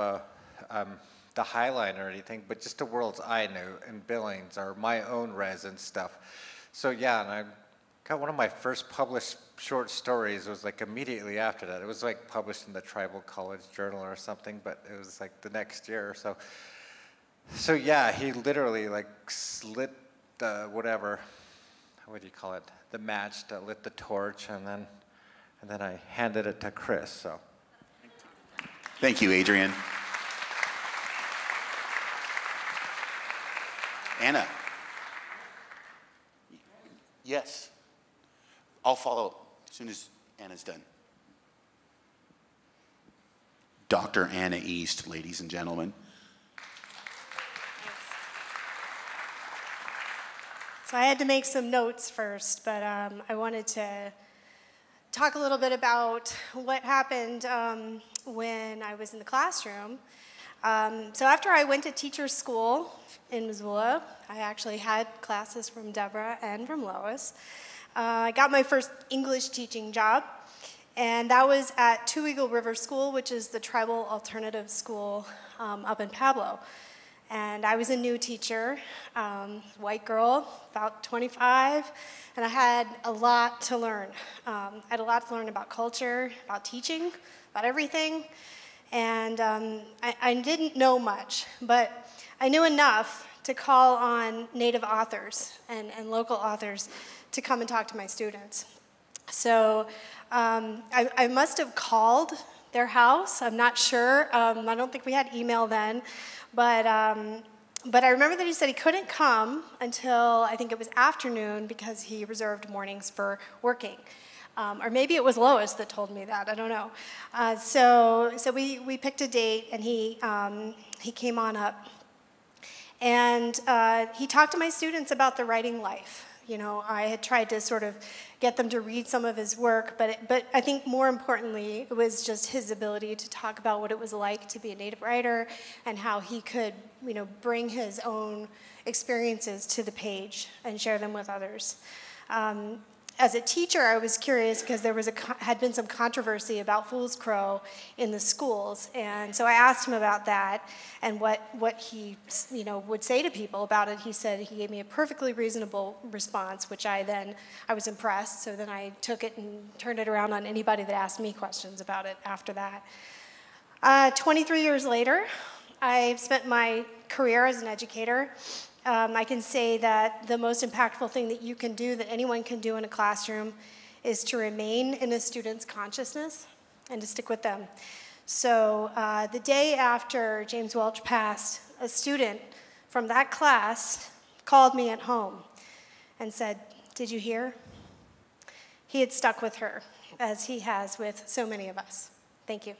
the Highline or anything, but just the worlds I knew, and Billings, or my own resin stuff. So yeah, and I got one of my first published short stories was like immediately after that. It was like published in the Tribal College Journal or something, but it was like the next year or so. So yeah, he literally like slit the whatever, what do you call it? The match that lit the torch, and then I handed it to Chris. So. Thank you, Adrian. Anna. Yes. I'll follow as soon as Anna's done. Dr. Anna East, ladies and gentlemen. So I had to make some notes first, but I wanted to talk a little bit about what happened when I was in the classroom. So after I went to teacher school in Missoula, I actually had classes from Debra and from Lois. I got my first English teaching job, and that was at Two Eagle River School, which is the tribal alternative school up in Pablo. And I was a new teacher, white girl, about 25, and I had a lot to learn. I had a lot to learn about culture, about teaching, about everything. And I didn't know much, but I knew enough to call on Native authors and local authors to come and talk to my students. So I must have called their house. I'm not sure. I don't think we had email then. But I remember that he said he couldn't come until I think it was afternoon because he reserved mornings for working. Or maybe it was Lois that told me that, I don't know. So we picked a date, and he came on up. And he talked to my students about the writing life. You know, I had tried to sort of get them to read some of his work, but I think more importantly, it was just his ability to talk about what it was like to be a Native writer and how he could, you know, bring his own experiences to the page and share them with others. As a teacher, I was curious because there had been some controversy about Fool's Crow in the schools, and so I asked him about that and what he, you know, would say to people about it. He said he gave me a perfectly reasonable response, which I was impressed. So then I took it and turned it around on anybody that asked me questions about it after that. 23 years later, I've spent my career as an educator. I can say that the most impactful thing that you can do, that anyone can do in a classroom, is to remain in a student's consciousness and to stick with them. So the day after James Welch passed, a student from that class called me at home and said, "Did you hear?" He had stuck with her, as he has with so many of us. Thank you.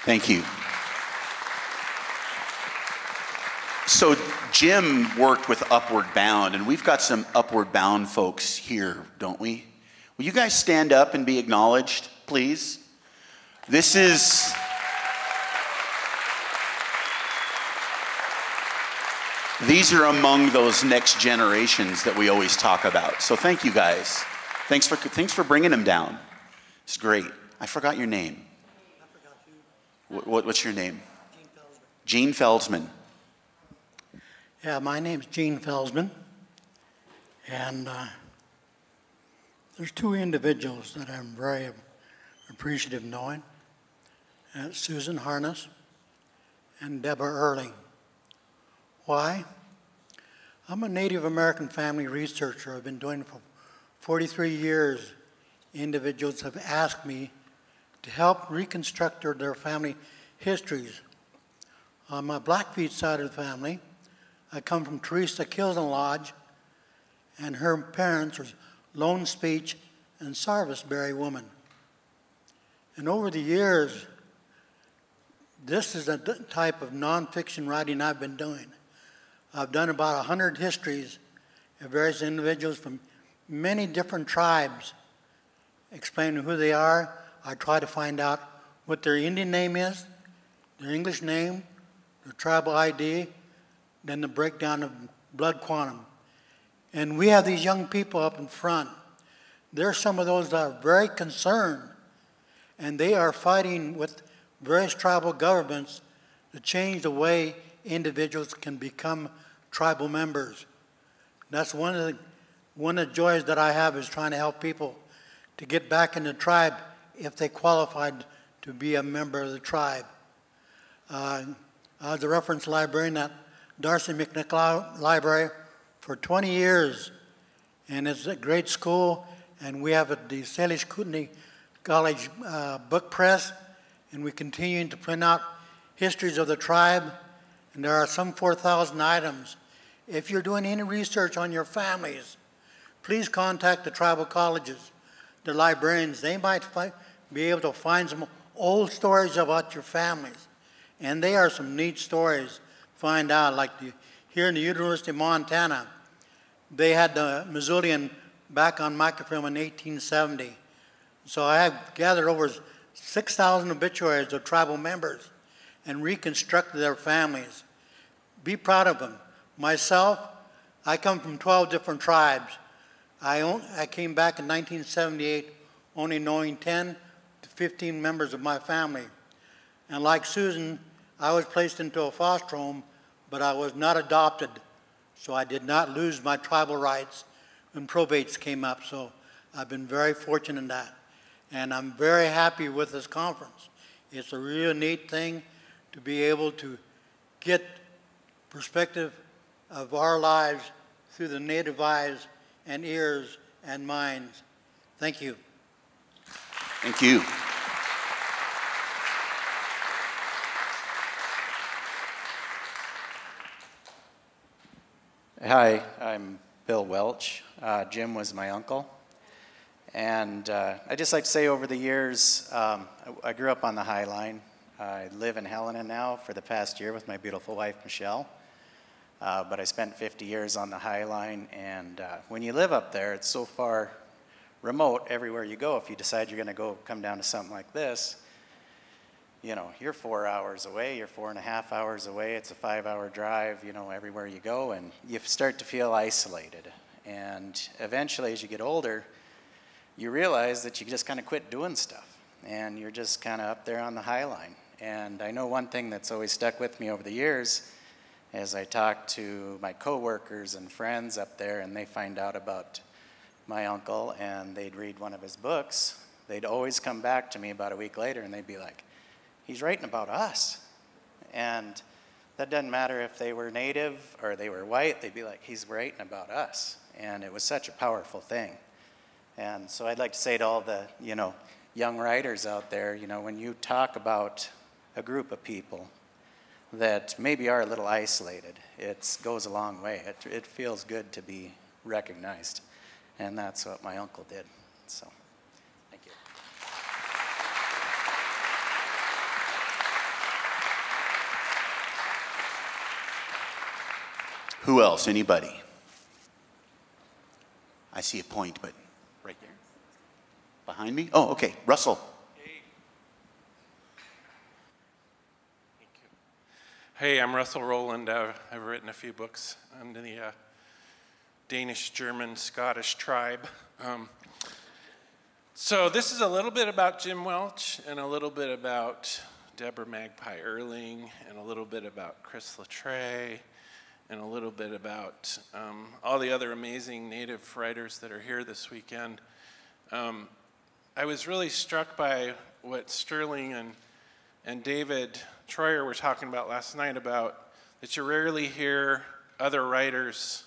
Thank you. So Jim worked with Upward Bound, and we've got some Upward Bound folks here, don't we? Will you guys stand up and be acknowledged, please? These are among those next generations that we always talk about. So thank you guys. Thanks for bringing them down. It's great. I forgot your name. I forgot you. What's your name? Gene Felsman. Gene Felsman. Yeah, my name's Gene Felsman, and there's two individuals that I'm very appreciative of knowing. Susan Harness and Debra Earling. Why? I'm a Native American family researcher. I've been doing it for 43 years. Individuals have asked me to help reconstruct their family histories. On my Blackfeet side of the family, I come from Teresa Kilson Lodge, and her parents were Lone Speech and Sarvisbury women. And over the years, this is the type of nonfiction writing I've been doing. I've done about 100 histories of various individuals from many different tribes, explaining who they are. I try to find out what their Indian name is, their English name, their tribal ID, then the breakdown of blood quantum. And we have these young people up in front. There are some of those that are very concerned, and they are fighting with various tribal governments to change the way individuals can become tribal members. That's one of the joys that I have, is trying to help people to get back in the tribe if they qualified to be a member of the tribe. I was a reference librarian at Darcy McNichol Library for 20 years, and it's a great school, and we have the Salish Kootenai College book press, and we continue to print out histories of the tribe, and there are some 4,000 items. If you're doing any research on your families, please contact the tribal colleges, the librarians. They might be able to find some old stories about your families, and they are some neat stories. Find out, like here in the University of Montana, they had the Missoulian back on microfilm in 1870. So I have gathered over 6,000 obituaries of tribal members and reconstructed their families. Be proud of them. Myself, I come from 12 different tribes. I came back in 1978 only knowing 10 to 15 members of my family. And like Susan, I was placed into a foster home, but I was not adopted, so I did not lose my tribal rights when probates came up. So I've been very fortunate in that. And I'm very happy with this conference. It's a real neat thing to be able to get perspective of our lives through the Native eyes and ears and minds. Thank you. Thank you. Hi, I'm Bill Welch. Jim was my uncle. And I'd just like to say over the years, I grew up on the High Line. I live in Helena now for the past year with my beautiful wife, Michelle. But I spent 50 years on the High Line, and when you live up there, it's so far remote everywhere you go. If you decide you're going to come down to something like this, you know, you're 4 hours away, you're 4.5 hours away, it's a 5-hour drive, you know, everywhere you go, and you start to feel isolated. And eventually, as you get older, you realize that you just kind of quit doing stuff, and you're just kind of up there on the High Line. And I know one thing that's always stuck with me over the years, as I talk to my coworkers and friends up there, and they find out about my uncle, and they'd read one of his books, they'd always come back to me about a week later, and they'd be like, he's writing about us. And that doesn't matter if they were native or they were white, they'd be like, he's writing about us. And it was such a powerful thing. And so I'd like to say to all the, you know, young writers out there, you know, when you talk about a group of people that maybe are a little isolated, it goes a long way. It feels good to be recognized. And that's what my uncle did. So, thank you. Who else? Anybody? I see a point, but right there. Behind me? Oh, okay. Russell. Hey, I'm Russell Rowland. I've written a few books on the Danish, German, Scottish tribe. So this is a little bit about Jim Welch and a little bit about Debra Magpie Earling and a little bit about Chris Latrey and a little bit about all the other amazing Native writers that are here this weekend. I was really struck by what Sterling and David Troyer were talking about last night about that you rarely hear other writers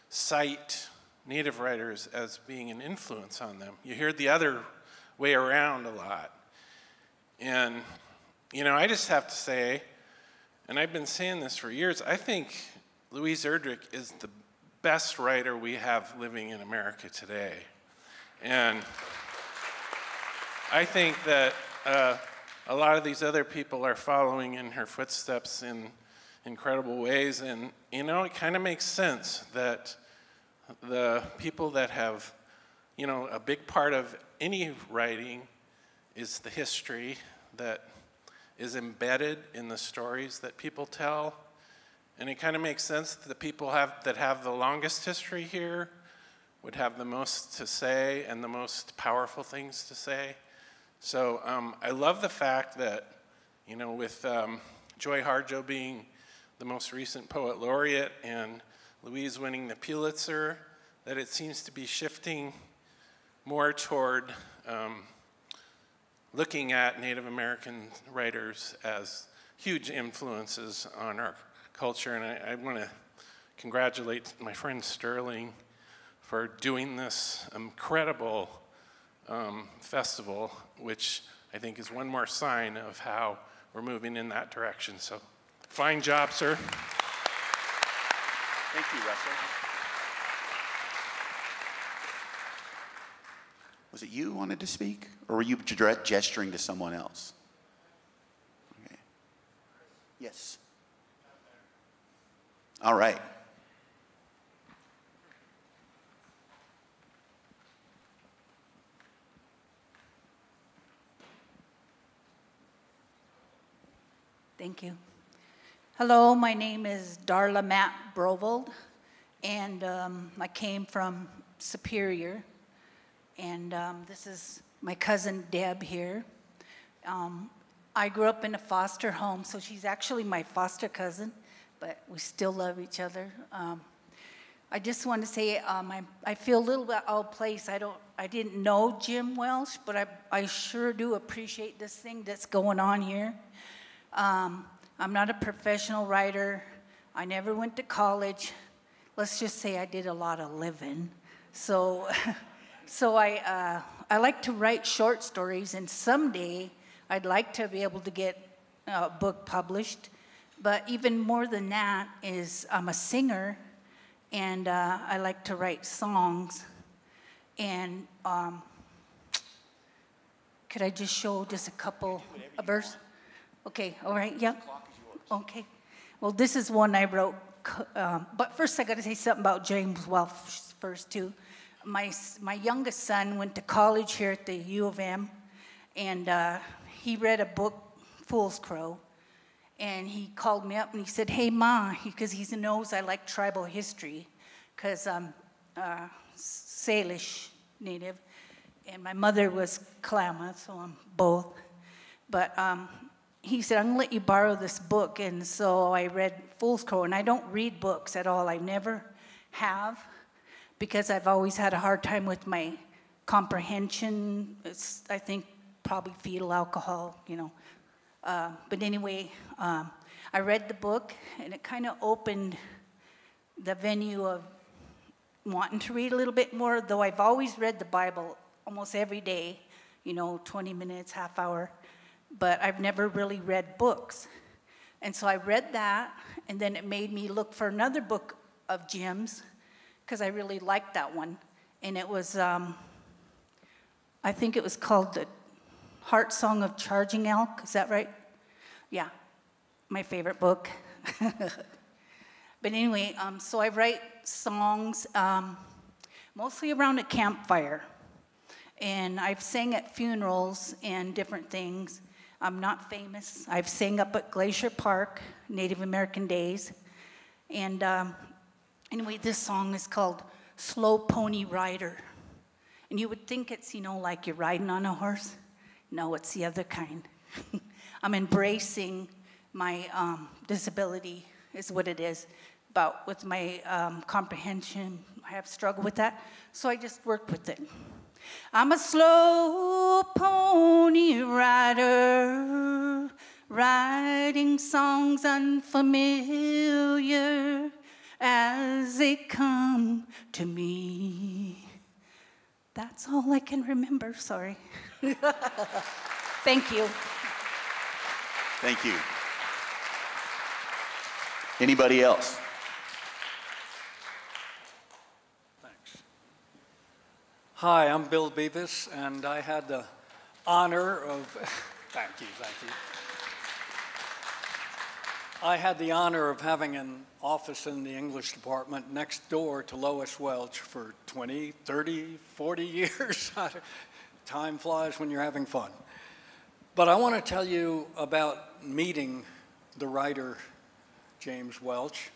cite Native writers as being an influence on them. You hear the other way around a lot. And, you know, I just have to say, and I've been saying this for years, I think Louise Erdrich is the best writer we have living in America today. And I think that a lot of these other people are following in her footsteps in incredible ways. And, you know, it kind of makes sense that the people that have, you know, a big part of any writing is the history that is embedded in the stories that people tell. And it kind of makes sense that the people that have the longest history here would have the most to say and the most powerful things to say. So I love the fact that, you know, with Joy Harjo being the most recent poet laureate and Louise winning the Pulitzer, that it seems to be shifting more toward looking at Native American writers as huge influences on our culture. And I want to congratulate my friend Sterling for doing this incredible festival, which I think is one more sign of how we're moving in that direction. So, fine job, sir. Thank you, Russell. Was it you who wanted to speak, or were you gesturing to someone else? Okay. Yes. All right. Thank you. Hello, my name is Darla Matt Brovold, and I came from Superior, and this is my cousin Deb here. I grew up in a foster home, so she's actually my foster cousin, but we still love each other. I just want to say I feel a little bit out of place. I didn't know Jim Welch, but I sure do appreciate this thing that's going on here. I'm not a professional writer. I never went to college. Let's just say I did a lot of living. So I like to write short stories, and someday I'd like to be able to get a book published. But even more than that is I'm a singer, and I like to write songs. And could I just show just a verse? Okay, all right, yeah. Okay. Well, this is one I wrote, but first I got to say something about James Welch first too. My youngest son went to college here at the U of M, and he read a book, Fool's Crow, and he called me up and he said, "Hey, Ma," because he knows I like tribal history, because I'm Salish native, and my mother was Klamath, so I'm both. But he said, "I'm going to let you borrow this book." And so I read Fool's Crow, and I don't read books at all. I never have, because I've always had a hard time with my comprehension. I think probably fetal alcohol, you know. But anyway, I read the book, and it kind of opened the venue of wanting to read a little bit more, though I've always read the Bible almost every day, you know, 20 minutes, half hour, but I've never really read books. And so I read that, and then it made me look for another book of Jim's, because I really liked that one. And it was, I think it was called The Heart Song of Charging Elk. Is that right? Yeah, my favorite book. But anyway, so I write songs mostly around a campfire. And I've sang at funerals and different things. I'm not famous. I've sang up at Glacier Park, Native American Days. And anyway, this song is called Slow Pony Rider. And you would think it's, you know, like you're riding on a horse. No, it's the other kind. I'm embracing my disability, is what it is. But with my comprehension, I have struggled with that. So I just worked with it. I'm a slow pony rider, writing songs unfamiliar as they come to me. That's all I can remember, sorry. Thank you. Thank you. Anybody else? Hi, I'm Bill Beavis, and I had the honor of, thank you. I had the honor of having an office in the English department next door to Lois Welch for 20, 30, 40 years. Time flies when you're having fun. But I want to tell you about meeting the writer, James Welch.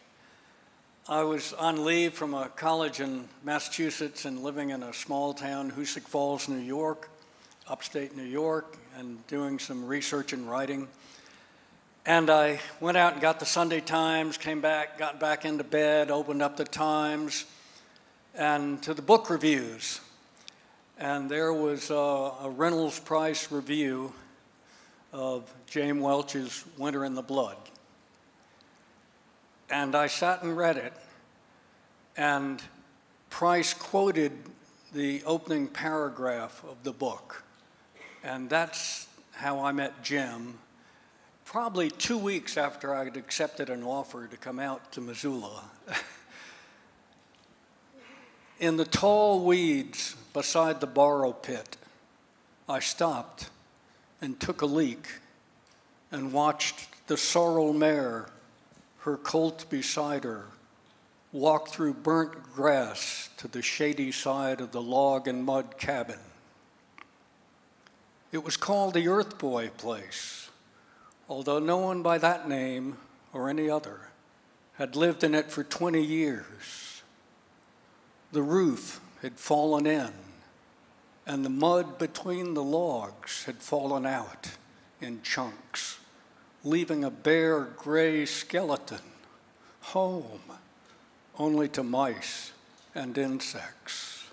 I was on leave from a college in Massachusetts and living in a small town, Hoosick Falls, New York, upstate New York, and doing some research and writing. And I went out and got the Sunday Times, came back, got back into bed, opened up the Times, and to the book reviews. And there was a Reynolds Price review of James Welch's Winter in the Blood. And I sat and read it, and Price quoted the opening paragraph of the book. And that's how I met Jim, probably 2 weeks after I had accepted an offer to come out to Missoula. In the tall weeds beside the borrow pit, I stopped and took a leak and watched the sorrel mare, her colt beside her, walk through burnt grass to the shady side of the log and mud cabin. It was called the Earth Boy place, although no one by that name or any other had lived in it for 20 years. The roof had fallen in, and the mud between the logs had fallen out in chunks, leaving a bare gray skeleton, home only to mice and insects.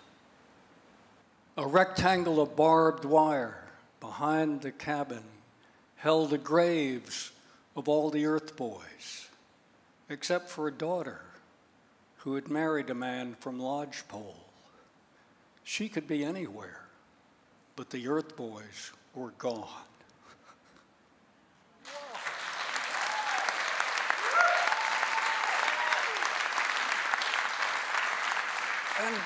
A rectangle of barbed wire behind the cabin held the graves of all the Earth Boys, except for a daughter who had married a man from Lodgepole. She could be anywhere, but the Earth Boys were gone. And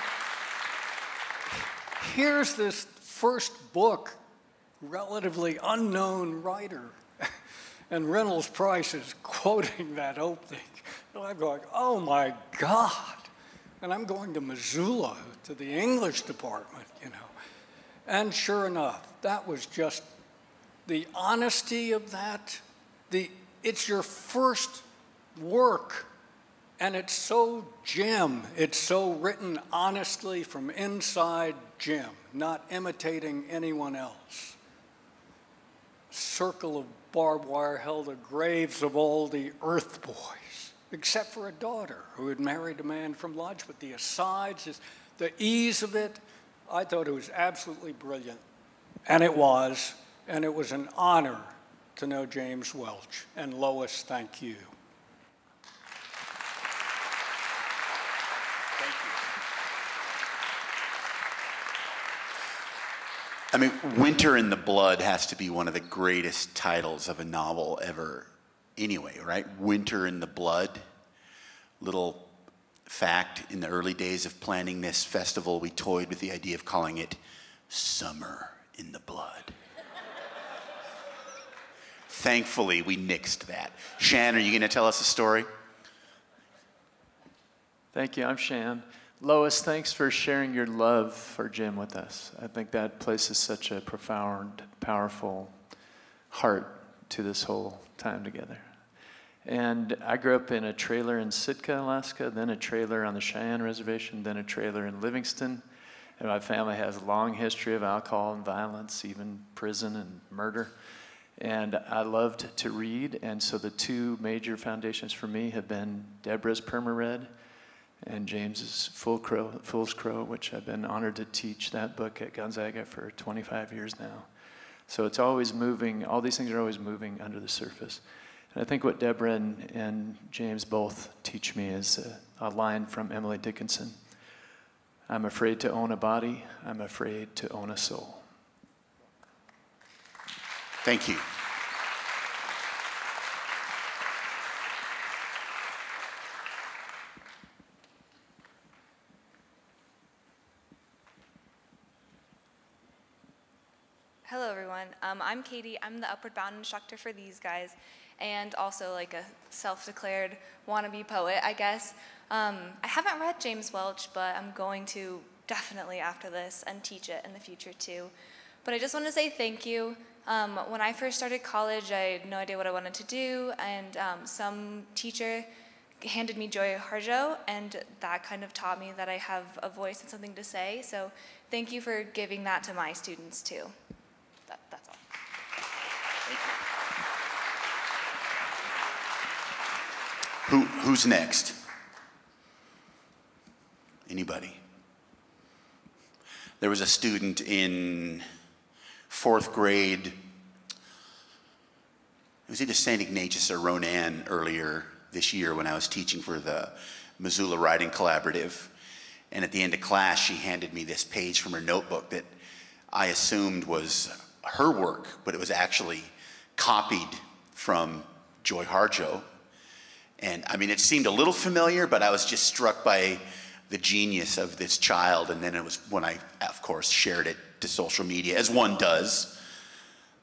here's this first book relatively unknown writer. And Reynolds Price is quoting that opening. And I'm going, oh my God. And I'm going to Missoula, to the English department, you know. And sure enough, that was just the honesty of that. It's your first work, and it's so Jim. It's so written honestly from inside Jim, not imitating anyone else. Circle of barbed wire held the graves of all the Earth boys, except for a daughter who had married a man from Lodge. But the asides, just the ease of it, I thought it was absolutely brilliant. And it was an honor to know James Welch. And Lois, thank you. I mean, Winter in the Blood has to be one of the greatest titles of a novel ever anyway, right? Winter in the Blood. Little fact, in the early days of planning this festival, we toyed with the idea of calling it Summer in the Blood. Thankfully, we nixed that. Shan, are you going to tell us a story? Thank you, I'm Shan. Lois, thanks for sharing your love for Jim with us. I think that places such a profound, powerful heart to this whole time together. And I grew up in a trailer in Sitka, Alaska, then a trailer on the Cheyenne Reservation, then a trailer in Livingston. And my family has a long history of alcohol and violence, even prison and murder. And I loved to read, and so the two major foundations for me have been Debra's Perma-Read and James's Fool's Crow, which I've been honored to teach that book at Gonzaga for 25 years now. So it's always moving, all these things are always moving under the surface. And I think what Debra and James both teach me is a line from Emily Dickinson. I'm afraid to own a body, I'm afraid to own a soul. Thank you. Hello, everyone. I'm Katie. I'm the Upward Bound instructor for these guys, and also like a self-declared wannabe poet, I guess. I haven't read James Welch, but I'm going to definitely after this and teach it in the future too. But I just want to say thank you. When I first started college, I had no idea what I wanted to do, and some teacher handed me Joy Harjo, and that kind of taught me that I have a voice and something to say. So thank you for giving that to my students too. That's all. Thank you. Who's next? Anybody? There was a student in 4th grade. It was either St. Ignatius or Ronan earlier this year when I was teaching for the Missoula Writing Collaborative. And at the end of class, she handed me this page from her notebook that I assumed was her work, but it was actually copied from Joy Harjo. And I mean, it seemed a little familiar, but I was just struck by the genius of this child. And then it was when I, of course, shared it to social media, as one does,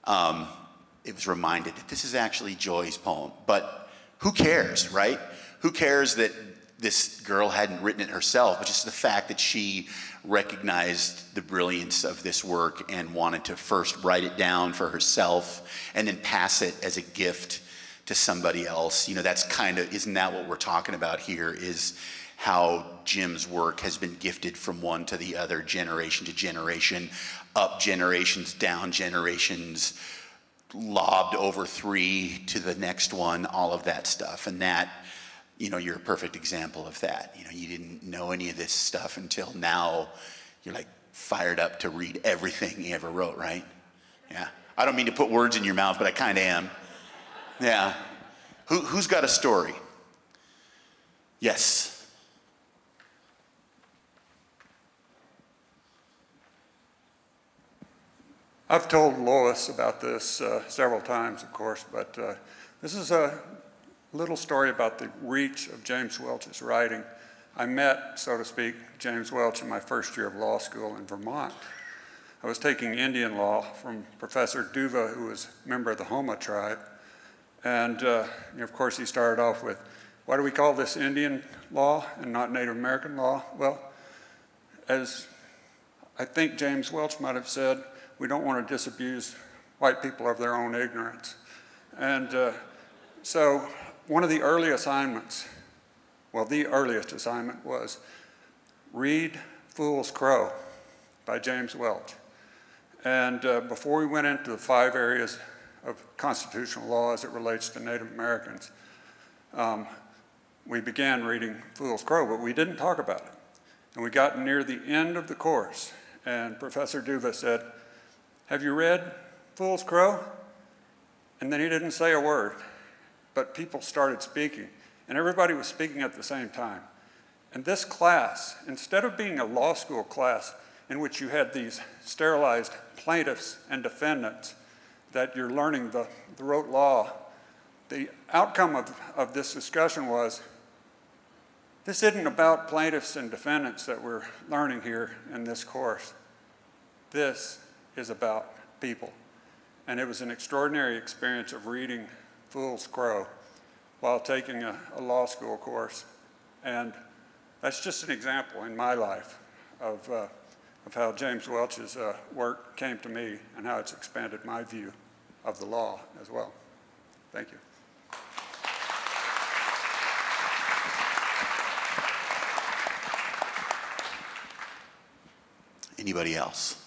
it was reminded that this is actually Joy's poem. But who cares, right? Who cares that this girl hadn't written it herself, but just the fact that she recognized the brilliance of this work and wanted to first write it down for herself and then pass it as a gift to somebody else. You know, that's kind of, isn't that what we're talking about here, is how Jim's work has been gifted from one to the other, generation to generation, up generations, down generations, lobbed over 3 to the next one, all of that stuff. And that, you know, you're a perfect example of that. You know, you didn't know any of this stuff until now. You're like fired up to read everything he ever wrote, right? Yeah. I don't mean to put words in your mouth, but I kind of am. Yeah. Who's got a story? Yes. I've told Lois about this several times, of course, but this is a little story about the reach of James Welch's writing. I met, so to speak, James Welch in my first year of law school in Vermont. I was taking Indian law from Professor Duva, who was a member of the Homa tribe. And of course, he started off with, why do we call this Indian law and not Native American law? Well, as I think James Welch might have said, we don't want to disabuse white people of their own ignorance. And so one of the early assignments, well, the earliest assignment was read Fool's Crow by James Welch. And before we went into the 5 areas of constitutional law as it relates to Native Americans, we began reading Fool's Crow, but we didn't talk about it. And we got near the end of the course, and Professor Duva said, have you read Fool's Crow? And then he didn't say a word, but people started speaking, and everybody was speaking at the same time. And this class, instead of being a law school class in which you had these sterilized plaintiffs and defendants, that you're learning the rote law, the outcome of this discussion was, this isn't about plaintiffs and defendants that we're learning here in this course. This is about people. And it was an extraordinary experience of reading Fool's Crow while taking a law school course. And that's just an example in my life of how James Welch's work came to me and how it's expanded my view of the law as well. Thank you. Anybody else?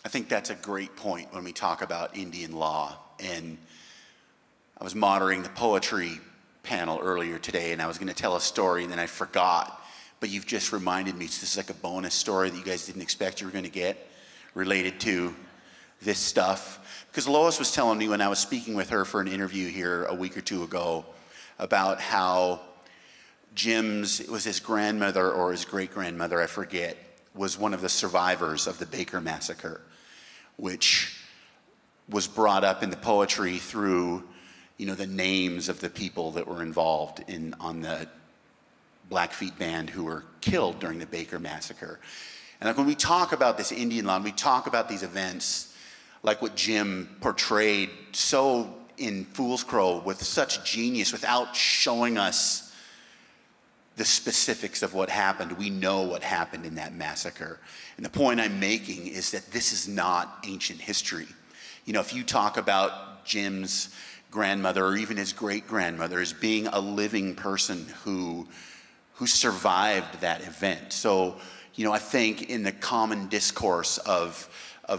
I think that's a great point when we talk about Indian law. And I was moderating the poetry panel earlier today, and I was going to tell a story, and then I forgot. But you've just reminded me, so this is like a bonus story that you guys didn't expect you were going to get related to this stuff. Because Lois was telling me when I was speaking with her for an interview here a week or 2 ago about how it was his grandmother or his great-grandmother, I forget, was one of the survivors of the Baker Massacre, which was brought up in the poetry through, the names of the people that were involved on the Blackfeet band who were killed during the Baker Massacre. And like when we talk about this Indian law, and we talk about these events, like what Jim portrayed so in Fool's Crow with such genius without showing us the specifics of what happened. We know what happened in that massacre. And the point I'm making is that this is not ancient history. If you talk about Jim's grandmother or even his great-grandmother as being a living person who survived that event. So, I think in the common discourse of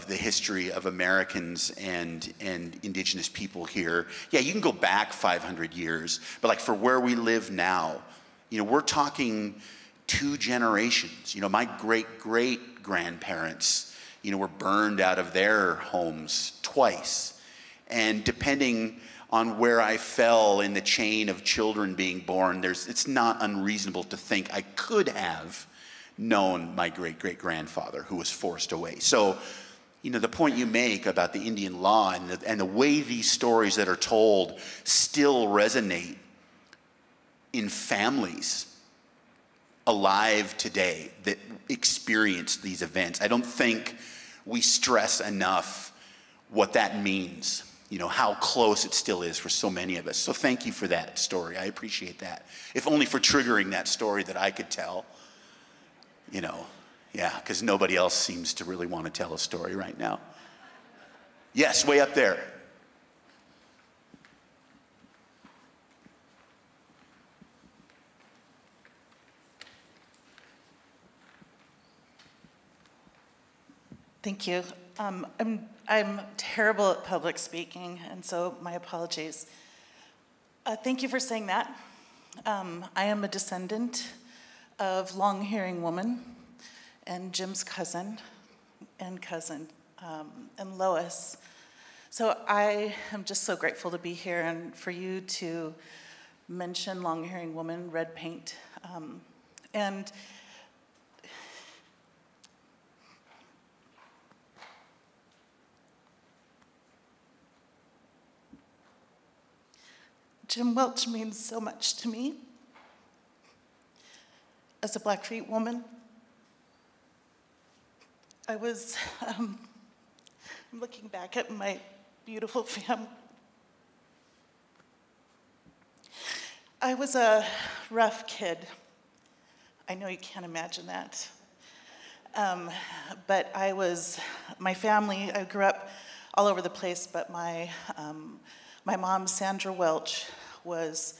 the history of Americans and Indigenous people here, yeah, you can go back 500 years, but like for where we live now, we're talking 2 generations. My great-great-grandparents, were burned out of their homes twice. And depending on where I fell in the chain of children being born, it's not unreasonable to think I could have known my great-great-grandfather who was forced away. So, the point you make about the Indian law and the way these stories that are told still resonate in families alive today that experience these events. I don't think we stress enough what that means, how close it still is for so many of us. So thank you for that story. I appreciate that. If only for triggering that story that I could tell, yeah, because nobody else seems to really want to tell a story right now. Yes, way up there. Thank you. I'm terrible at public speaking, and so my apologies. Thank you for saying that. I am a descendant of long-hairing woman and Jim's cousin, and Lois. So I am just so grateful to be here and for you to mention long-hairing woman, red paint, and Jim Welch means so much to me as a Blackfeet woman, I'm looking back at my beautiful family. I was a rough kid. I know you can't imagine that. But my family, I grew up all over the place, but my mom, Sandra Welch, was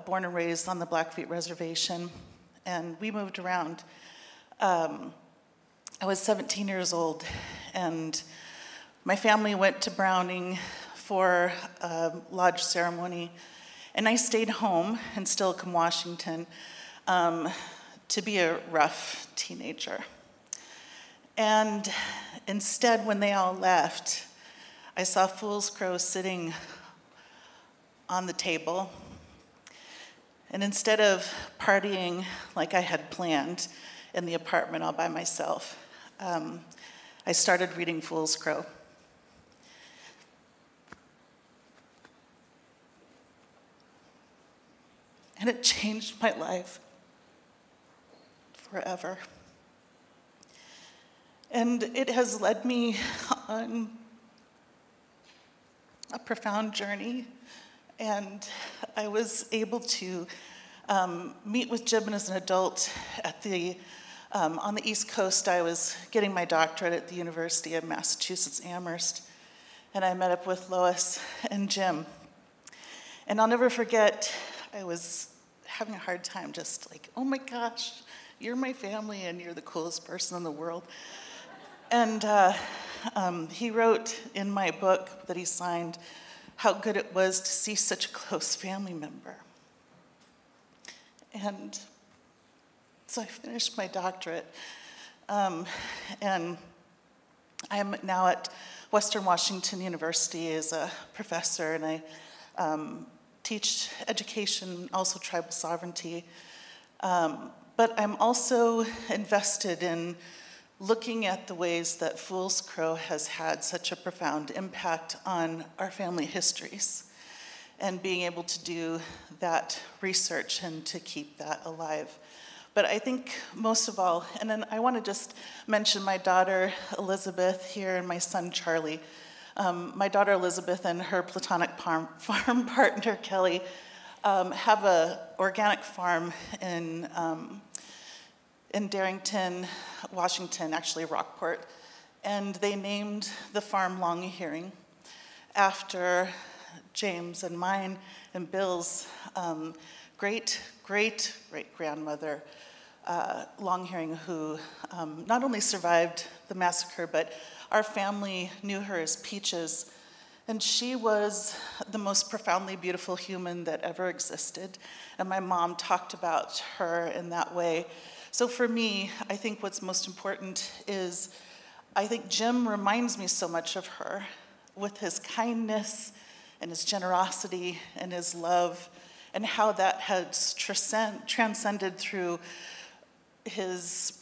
born and raised on the Blackfeet Reservation, and we moved around. I was 17 years old, and my family went to Browning for a lodge ceremony, and I stayed home in Steilacoom, Washington, to be a rough teenager. And instead, when they all left, I saw Fool's Crow sitting on the table. And instead of partying like I had planned in the apartment all by myself, I started reading Fool's Crow. And it changed my life forever. And it has led me on a profound journey. And I was able to meet with Jim as an adult on the East Coast. I was getting my doctorate at the University of Massachusetts, Amherst. And I met up with Lois and Jim. And I'll never forget, I was having a hard time, just like, oh my gosh, you're my family and you're the coolest person in the world. And he wrote in my book that he signed how good it was to see such a close family member. And so I finished my doctorate, and I'm now at Western Washington University as a professor, and I teach education, also tribal sovereignty. But I'm also invested in looking at the ways that Fool's Crow has had such a profound impact on our family histories, and being able to do that research and to keep that alive. But I think most of all, and then I want to just mention my daughter Elizabeth here and my son Charlie. My daughter Elizabeth and her platonic farm partner Kelly have an organic farm in Darrington, Washington, actually Rockport, and they named the farm Long Hearing after James and mine and Bill's great-great-great-grandmother, Long Hearing, who not only survived the massacre, but our family knew her as Peaches, and she was the most profoundly beautiful human that ever existed, and my mom talked about her in that way. So for me, I think what's most important is, I think Jim reminds me so much of her with his kindness and his generosity and his love, and how that has transcended through his,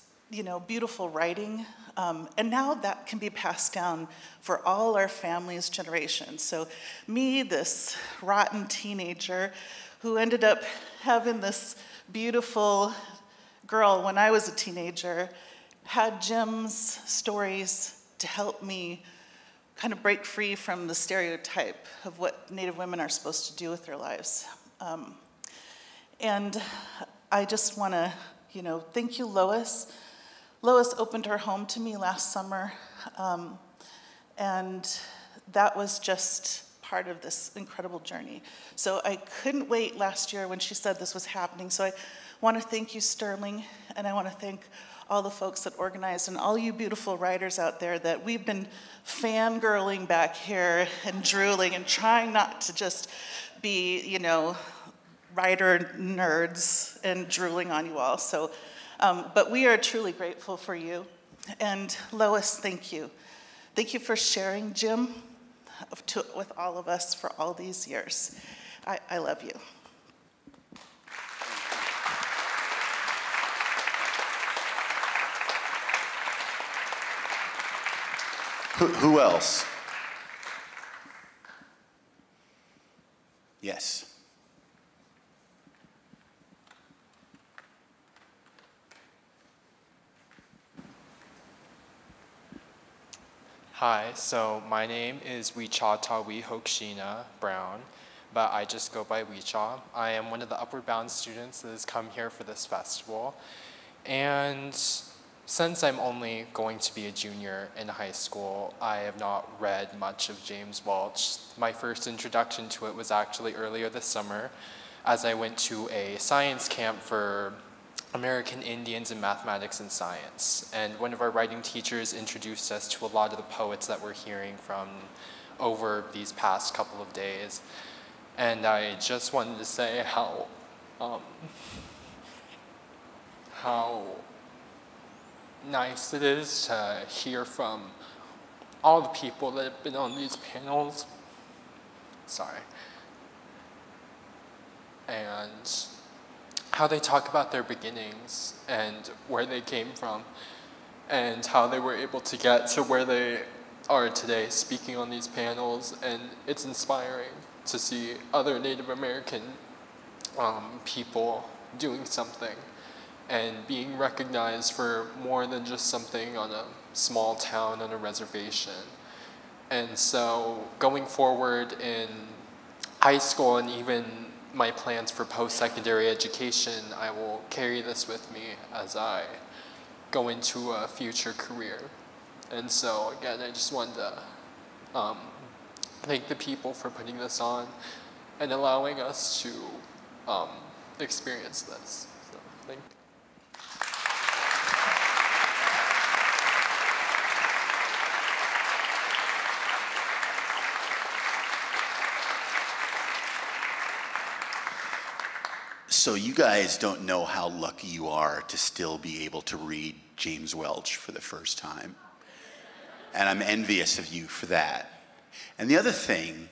beautiful writing. And now that can be passed down for all our family's generations. So me, this rotten teenager who ended up having this beautiful girl when I was a teenager, had Jim's stories to help me kind of break free from the stereotype of what Native women are supposed to do with their lives. And I just want to, thank you, Lois. Lois opened her home to me last summer, and that was just part of this incredible journey. So I couldn't wait last year when she said this was happening. So I want to thank you, Sterling, and I want to thank all the folks that organized, and all you beautiful writers out there that we've been fangirling back here and drooling and trying not to just be, writer nerds and drooling on you all. So, but we are truly grateful for you. And Lois, thank you. Thank you for sharing Jim with all of us for all these years. I love you. Who else? Yes. Hi, so my name is Weechaw Tawi Hokshina Brown, but I just go by Weechaw. I am one of the Upward Bound students that has come here for this festival. And since I'm only going to be a junior in high school, I have not read much of James Welch. My first introduction to it was actually earlier this summer, as I went to a science camp for American Indians in mathematics and science. And one of our writing teachers introduced us to a lot of the poets that we're hearing from over these past couple of days. And I just wanted to say how nice it is to hear from all the people that have been on these panels. Sorry. And how they talk about their beginnings and where they came from and how they were able to get to where they are today speaking on these panels. And it's inspiring to see other Native American people doing something and being recognized for more than just something on a small town on a reservation. And so going forward in high school and even my plans for post-secondary education, I will carry this with me as I go into a future career. And so again, I just wanted to thank the people for putting this on and allowing us to experience this. So, thank you. So you guys don't know how lucky you are to still be able to read James Welch for the first time. And I'm envious of you for that. And the other thing,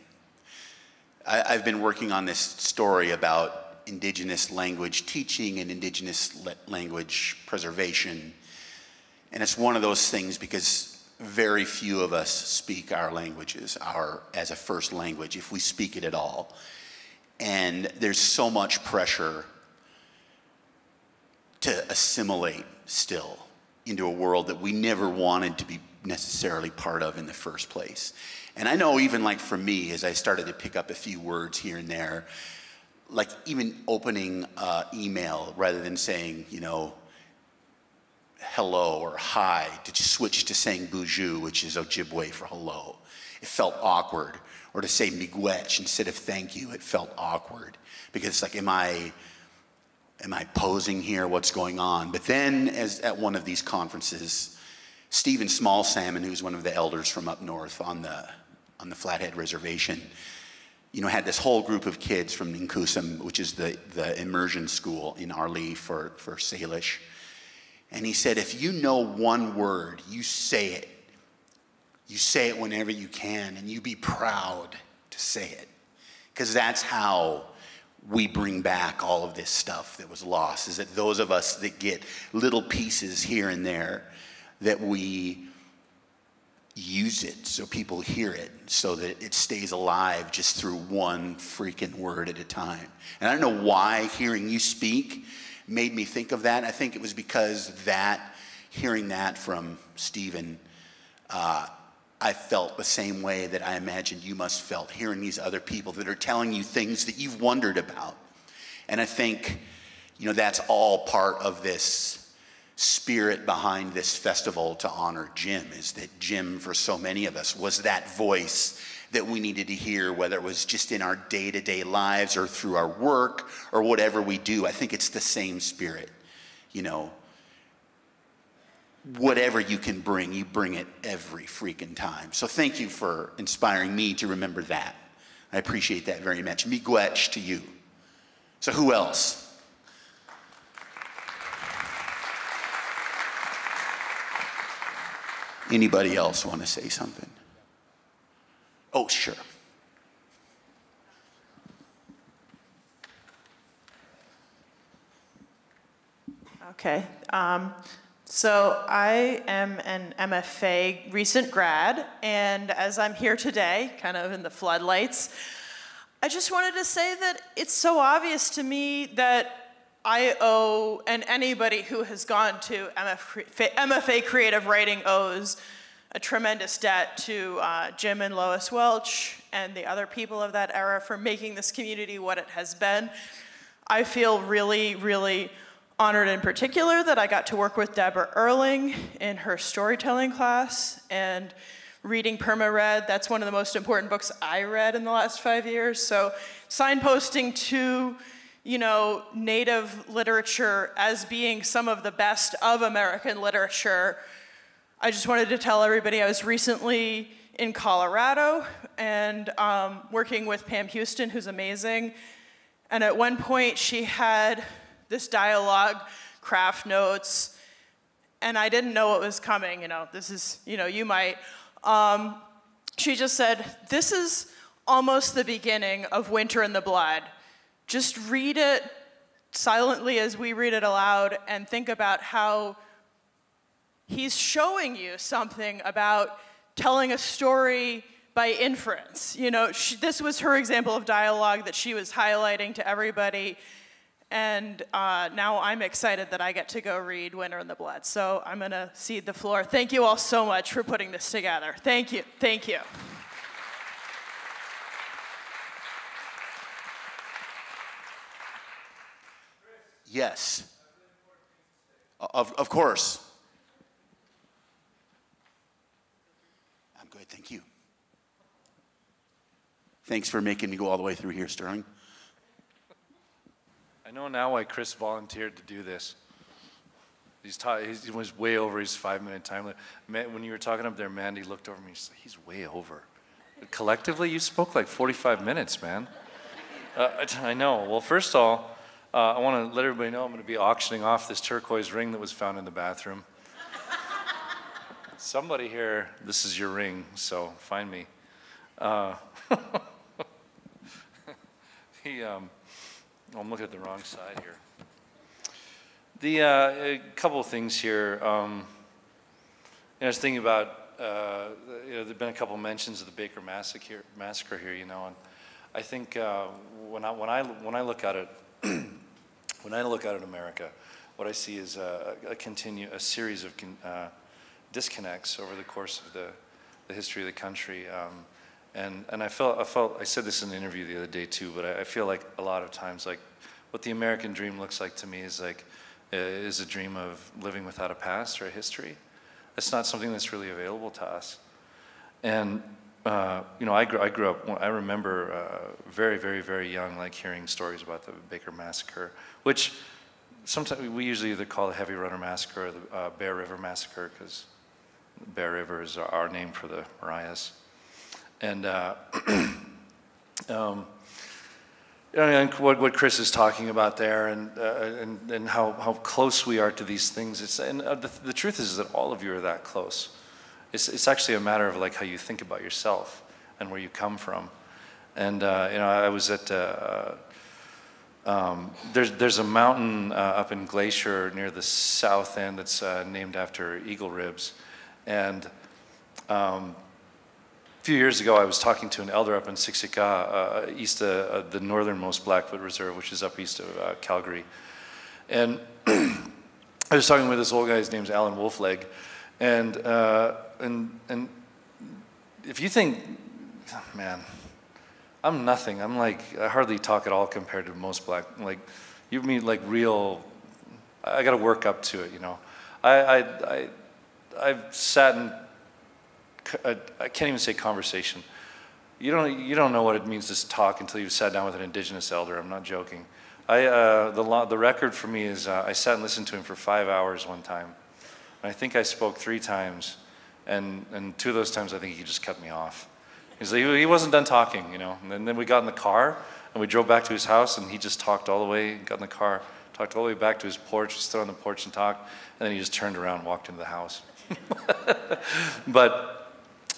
I've been working on this story about Indigenous language teaching and Indigenous language preservation. And it's one of those things because very few of us speak our languages as a first language, if we speak it at all. And there's so much pressure to assimilate still into a world that we never wanted to be necessarily part of in the first place. And I know even like for me, as I started to pick up a few words here and there, like even opening email rather than saying, you know, hello or hi, to switch to saying bonjour, which is Ojibwe for hello. It felt awkward. Or to say miigwech instead of thank you, it felt awkward. Because it's like, am I posing here? What's going on? But then at one of these conferences, Stephen Small Salmon, who's one of the elders from up north on the Flathead Reservation, you know, had this whole group of kids from Ninkusum, which is the immersion school in Arlee for Salish. And he said, if you know one word, you say it. You say it whenever you can, and you be proud to say it. Because that's how we bring back all of this stuff that was lost, is that those of us that get little pieces here and there, that we use it so people hear it, so that it stays alive just through one freaking word at a time. And I don't know why hearing you speak made me think of that. I think it was because hearing that from Stephen, I felt the same way that I imagined you must felt, hearing these other people that are telling you things that you've wondered about. And I think, you know, that's all part of this spirit behind this festival to honor Jim, is that Jim, for so many of us, was that voice that we needed to hear, whether it was just in our day-to-day lives or through our work or whatever we do. I think it's the same spirit, you know. Whatever you can bring, you bring it every freaking time. So thank you for inspiring me to remember that. I appreciate that very much. Miigwech to you. So who else? Anybody else want to say something? Oh, sure. Okay. So I am an MFA recent grad, and as I'm here today, kind of in the floodlights, I just wanted to say that it's so obvious to me that I owe, and anybody who has gone to MFA creative writing owes, a tremendous debt to Jim and Lois Welch and the other people of that era for making this community what it has been. I feel really, really honored in particular that I got to work with Debra Earling in her storytelling class and reading perma-read. That's one of the most important books I read in the last 5 years. So signposting to, you know, Native literature as being some of the best of American literature. I just wanted to tell everybody I was recently in Colorado and working with Pam Houston, who's amazing. And at one point she had this dialogue, craft notes, and I didn't know what was coming. You know, this is, you know, you might. She just said, this is almost the beginning of Winter in the Blood. Just read it silently as we read it aloud and think about how he's showing you something about telling a story by inference. You know, this was her example of dialogue that she was highlighting to everybody. And now I'm excited that I get to go read Winter in the Blood. So I'm going to cede the floor. Thank you all so much for putting this together. Thank you. Thank you. Yes. Of course. I'm good, thank you. Thanks for making me go all the way through here, Sterling. I know now why Chris volunteered to do this. He was way over his 5-minute time limit. When you were talking up there, Mandy looked over me and she's like, he's way over. But collectively, you spoke like 45 minutes, man. I know. Well, first of all, I want to let everybody know I'm going to be auctioning off this turquoise ring that was found in the bathroom. Somebody here, this is your ring, so find me. I'm looking at the wrong side here. A couple of things here. I was thinking about, there've been a couple of mentions of the Baker massacre here, you know, and I think when I look at it, when I look at America, what I see is a series of disconnects over the course of the history of the country. And I said this in an interview the other day too, but I feel like a lot of times, like, what the American dream looks like to me is a dream of living without a past or a history. That's not something that's really available to us. And you know, I grew up. I remember very, very, very young, like hearing stories about the Baker Massacre, which sometimes we usually either call the Heavy Runner Massacre or the Bear River Massacre, because Bear River is our name for the Marias. And what Chris is talking about there, and how close we are to these things. The truth is that all of you are that close. It's actually a matter of like how you think about yourself and where you come from. And you know, I was at there's a mountain up in Glacier near the south end that's named after eagle ribs, and a few years ago, I was talking to an elder up in Siksika, east of the northernmost Blackfoot Reserve, which is up east of Calgary. And I was talking with this old guy, his name's Alan Wolfleg. And if you think, man, I'm nothing. I'm like, I hardly talk at all compared to most black, like, you meet like real, I got to work up to it, you know. I've sat in, I can't even say conversation. You don't know what it means to talk until you've sat down with an Indigenous elder. I'm not joking. The record for me is I sat and listened to him for 5 hours one time. And I think I spoke 3 times, and 2 of those times I think he just cut me off. He wasn't done talking, you know. And then we got in the car and we drove back to his house, and he just talked all the way. Got in the car, talked all the way back to his porch, stood on the porch and talked, and then he just turned around and walked into the house.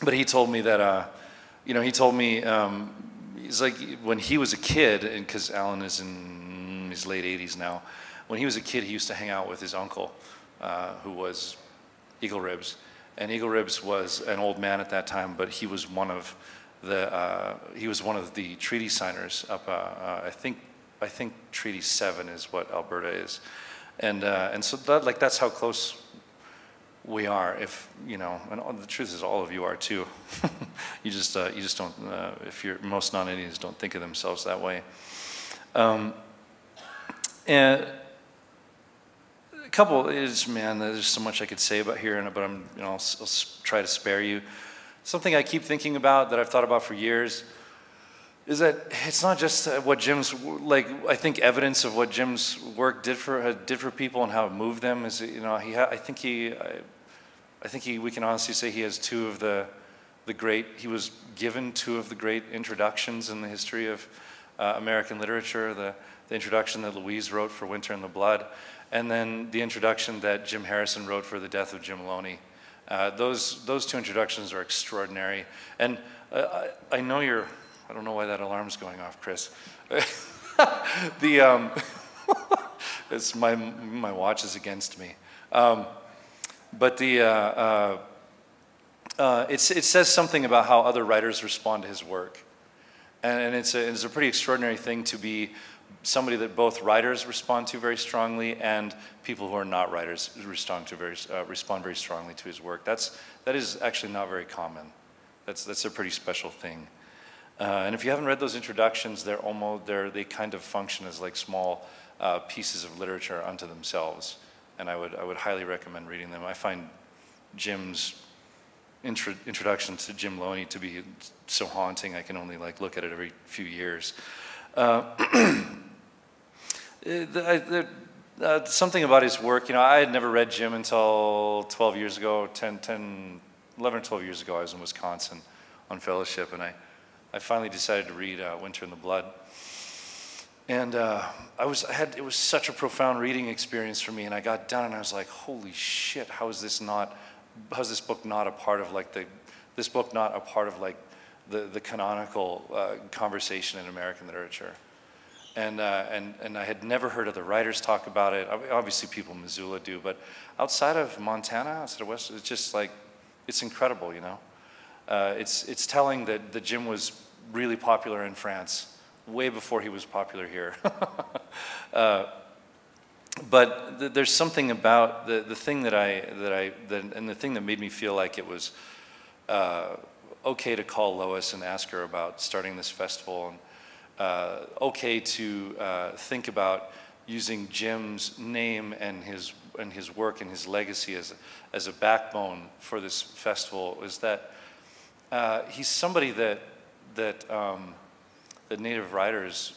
But he told me that, you know, he told me, he's like, when he was a kid, and because Alan is in his late 80s now, when he was a kid, he used to hang out with his uncle, who was Eagle Ribs. And Eagle Ribs was an old man at that time, but he was one of the treaty signers up, I think Treaty 7 is what Alberta is. And so that's how close we are. If you know, and the truth is, all of you are too. you just don't. If you're most non-Indians, don't think of themselves that way. And a couple is, man, there's so much I could say about here, but I'll try to spare you. Something I keep thinking about that I've thought about for years is that it's not just what Jim's, like, I think evidence of what Jim's work did for people and how it moved them is, you know, I think we can honestly say he has two of the great, he was given two of the great introductions in the history of American literature, the introduction that Louise wrote for Winter in the Blood, and then the introduction that Jim Harrison wrote for The Death of Jim Loney. Those two introductions are extraordinary. And I know you're, I don't know why that alarm's going off, Chris. It's my watch is against me. But it says something about how other writers respond to his work. And it's a pretty extraordinary thing to be somebody that both writers respond to very strongly and people who are not writers respond very strongly to his work. That is actually not very common. That's a pretty special thing. And if you haven't read those introductions, they kind of function as like small pieces of literature unto themselves. And I would highly recommend reading them. I find Jim's introduction to Jim Loney to be so haunting. I can only like look at it every few years. Something about his work, you know, I had never read Jim until 12 years ago, 11 or 12 years ago. I was in Wisconsin on fellowship, and I finally decided to read Winter in the Blood. And it was such a profound reading experience for me, and I got done and I was like, holy shit, how is this book not a part of like the canonical conversation in American literature? And I had never heard other writers talk about it. Obviously people in Missoula do, but outside of Montana, outside of West, it's just like, it's incredible, you know? It's telling that Jim was really popular in France way before he was popular here. But there's something about the thing and the thing that made me feel like it was okay to call Lois and ask her about starting this festival, and okay to think about using Jim's name and his work and his legacy as a backbone for this festival, is that he's somebody that Native writers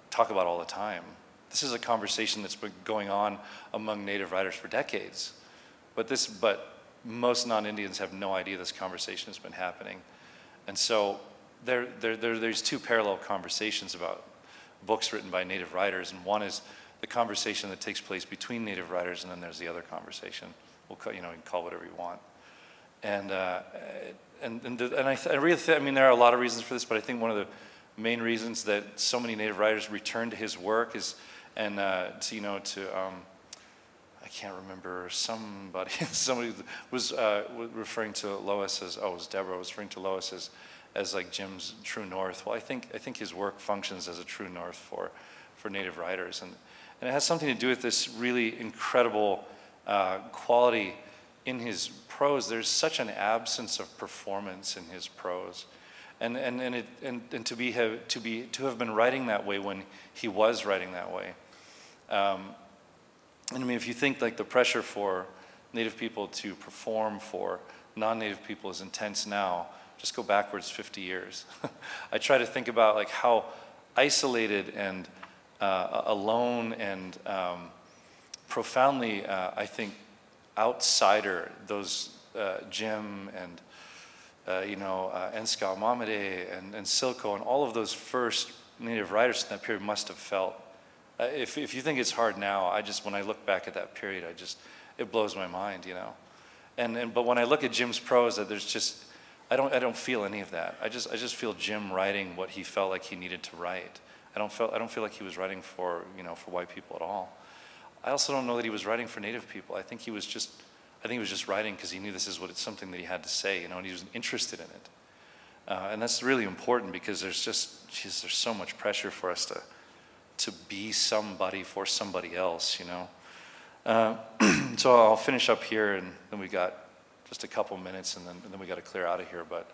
talk about all the time. This is a conversation that's been going on among Native writers for decades, but most non-Indians have no idea this conversation has been happening, and so there's two parallel conversations about books written by Native writers, and one is the conversation that takes place between Native writers, and then there's the other conversation. You can call it whatever you want. And I mean, there are a lot of reasons for this, but I think one of the main reasons that so many Native writers return to his work is, I can't remember, somebody was referring to Lois as, it was Debra, was referring to Lois as like Jim's true north. Well, I think his work functions as a true north for Native writers, and it has something to do with this really incredible quality in his prose. There's such an absence of performance in his prose, and to have been writing that way when he was writing that way. And I mean, if you think like the pressure for Native people to perform for non-Native people is intense now, just go backwards 50 years. I try to think about like how isolated and alone and profoundly, I think, outsider those Jim and Enskal Mamede and Silko and all of those first Native writers in that period must have felt. If you think it's hard now, when I look back at that period, it blows my mind, you know. But when I look at Jim's prose, there's just, I don't feel any of that. I just feel Jim writing what he felt like he needed to write. I don't feel like he was writing for white people at all. I also don't know that he was writing for Native people. I think he was just writing because he knew this is something that he had to say, you know, and he was interested in it. And that's really important because there's so much pressure for us to be somebody for somebody else, you know. So I'll finish up here, and then we got just a couple minutes, and then we got to clear out of here. But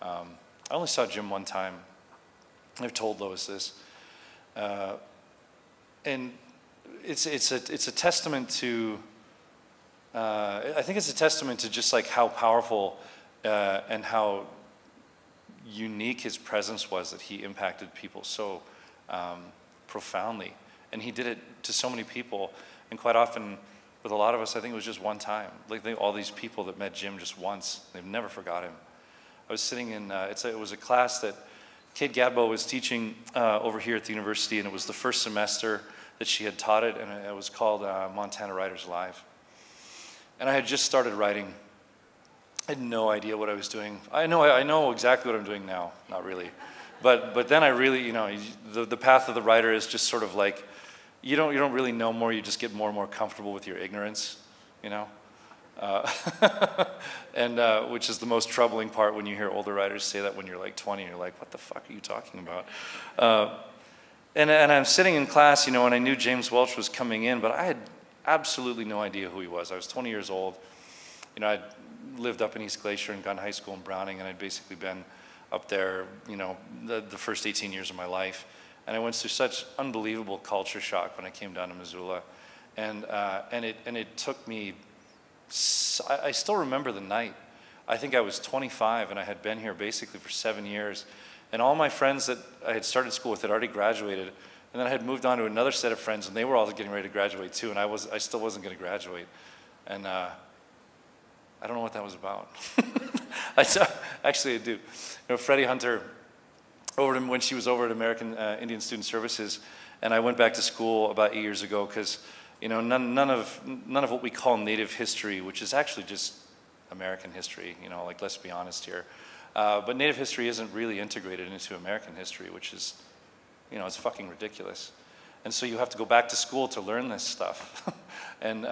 I only saw Jim one time. I've told Lois this, and it's a testament to. I think it's a testament to just like how powerful and how unique his presence was, that he impacted people so profoundly, and he did it to so many people. And quite often, with a lot of us, I think it was just one time. Like all these people that met Jim just once, they've never forgot him. I was sitting in, it was a class that Kate Gadbo was teaching over here at the university, and it was the first semester that she had taught it, and it was called Montana Writers Live. And I had just started writing. I had no idea what I was doing. I know exactly what I'm doing now, not really. But then I really, the path of the writer is just sort of like, you don't really know more, you just get more and more comfortable with your ignorance, and which is the most troubling part when you hear older writers say that when you're like 20, you're like, what the fuck are you talking about? And I'm sitting in class, and I knew James Welch was coming in, but I had absolutely no idea who he was. I was 20 years old. I'd lived up in East Glacier and gone to high school in Browning, and I'd basically been up there, the first 18 years of my life. And I went through such unbelievable culture shock when I came down to Missoula. And it took me, I still remember the night. I think I was 25, and I had been here basically for 7 years. And all my friends that I had started school with had already graduated. And then I had moved on to another set of friends, and they were all getting ready to graduate too, and I still wasn't going to graduate. And I don't know what that was about. Actually, I do. Freddie Hunter, when she was over at American Indian Student Services, and I went back to school about 8 years ago because none of what we call Native history, which is actually just American history, like let's be honest here, but Native history isn't really integrated into American history, which is, it's fucking ridiculous. And so you have to go back to school to learn this stuff. And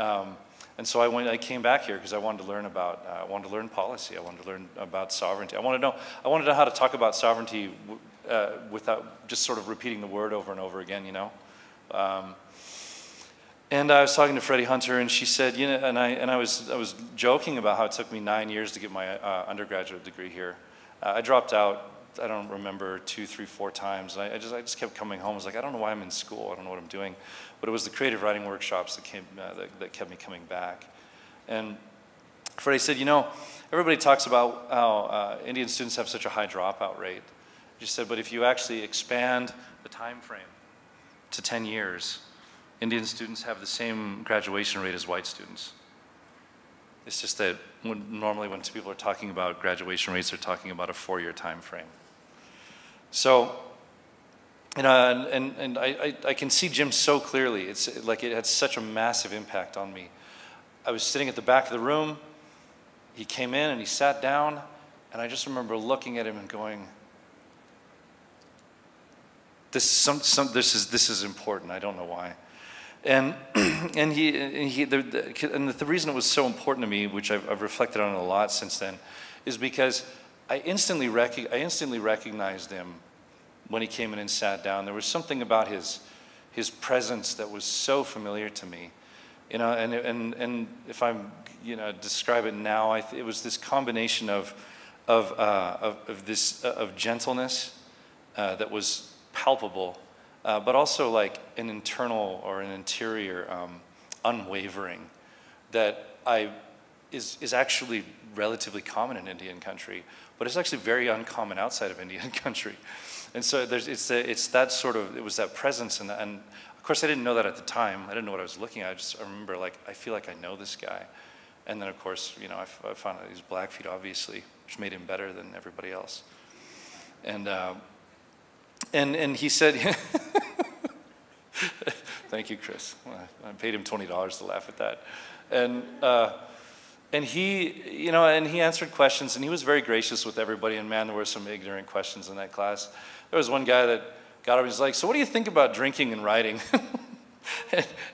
so I came back here because I wanted to learn policy. I wanted to learn about sovereignty. I wanted to know how to talk about sovereignty without just sort of repeating the word over and over again, And I was talking to Freddie Hunter, and she said, and I was joking about how it took me 9 years to get my undergraduate degree here. I dropped out, I don't remember, 2, 3, 4 times. And I just kept coming home. I was like, I don't know why I'm in school. I don't know what I'm doing. But it was the creative writing workshops that kept me coming back. And Freddie said, everybody talks about how Indian students have such a high dropout rate. She said, but if you actually expand the time frame to 10 years, Indian students have the same graduation rate as white students. It's just that normally when people are talking about graduation rates, they're talking about a 4-year time frame. So, and I can see Jim so clearly. It's like it had such a massive impact on me. I was sitting at the back of the room. He came in and he sat down, and I just remember looking at him and going, "This is important. I don't know why." And the reason it was so important to me, which I've reflected on it a lot since then, is because I instantly recognized him when he came in and sat down. There was something about his presence that was so familiar to me, and if I'm describe it now, it was this combination of gentleness that was palpable. But also like an internal or an interior unwavering that is actually relatively common in Indian country, but it's actually very uncommon outside of Indian country. And so it was that presence, and of course I didn't know that at the time. I didn't know what I was looking at. I remember I feel like I know this guy. And then of course, I found out he was Blackfeet, obviously, which made him better than everybody else. And he said, thank you, Chris. I paid him $20 to laugh at that. And he answered questions, and he was very gracious with everybody. And man, there were some ignorant questions in that class. There was one guy that got up and was like, "So what do you think about drinking and writing?"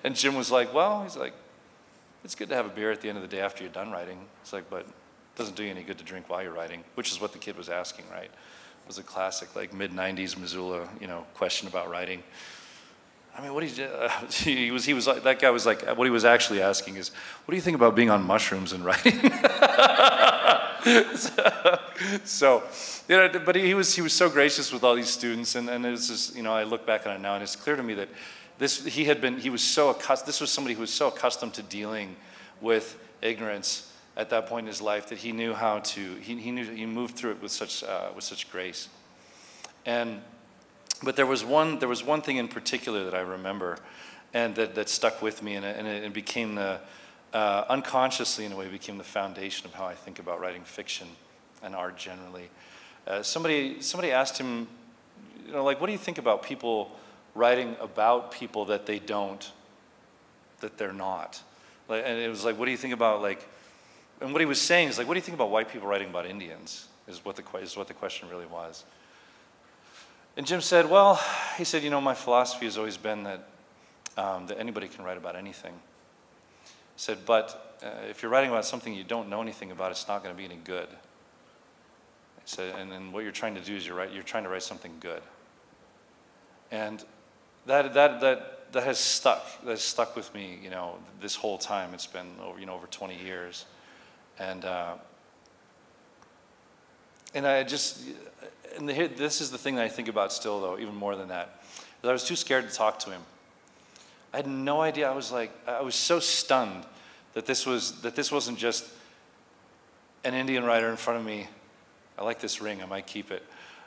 And Jim was like, "Well," he's like, "it's good to have a beer at the end of the day after you're done writing." It's like, but it doesn't do you any good to drink while you're writing, which is what the kid was asking, right? It was a classic, like mid-90s Missoula, question about writing. I mean, what he was like, that guy was like, what he was actually asking is, what do you think about being on mushrooms and writing? So, you know, but he was so gracious with all these students, and it was just, you know, I look back on it now, and it's clear to me that this was somebody who was so accustomed to dealing with ignorance at that point in his life that he knew how to, he moved through it with such grace. But there was one thing in particular that I remember, and that stuck with me, and it became unconsciously in a way, became the foundation of how I think about writing fiction and art generally. Somebody asked him, you know, like, what do you think about people writing about people that they're not? Like, and it was like, what do you think about, like, and what he was saying is like, what do you think about white people writing about Indians? Is what the question really was. And Jim said, well, he said, you know, my philosophy has always been that anybody can write about anything. He said, but if you're writing about something you don't know anything about, it's not going to be any good. He said, and then what you're trying to do is you're trying to write something good. And that has stuck. That has stuck with me, you know, this whole time. It's been over 20 years, and this is the thing that I think about still, though, even more than that. I was too scared to talk to him. I had no idea. I was so stunned that this wasn't just an Indian writer in front of me. I like this ring. I might keep it.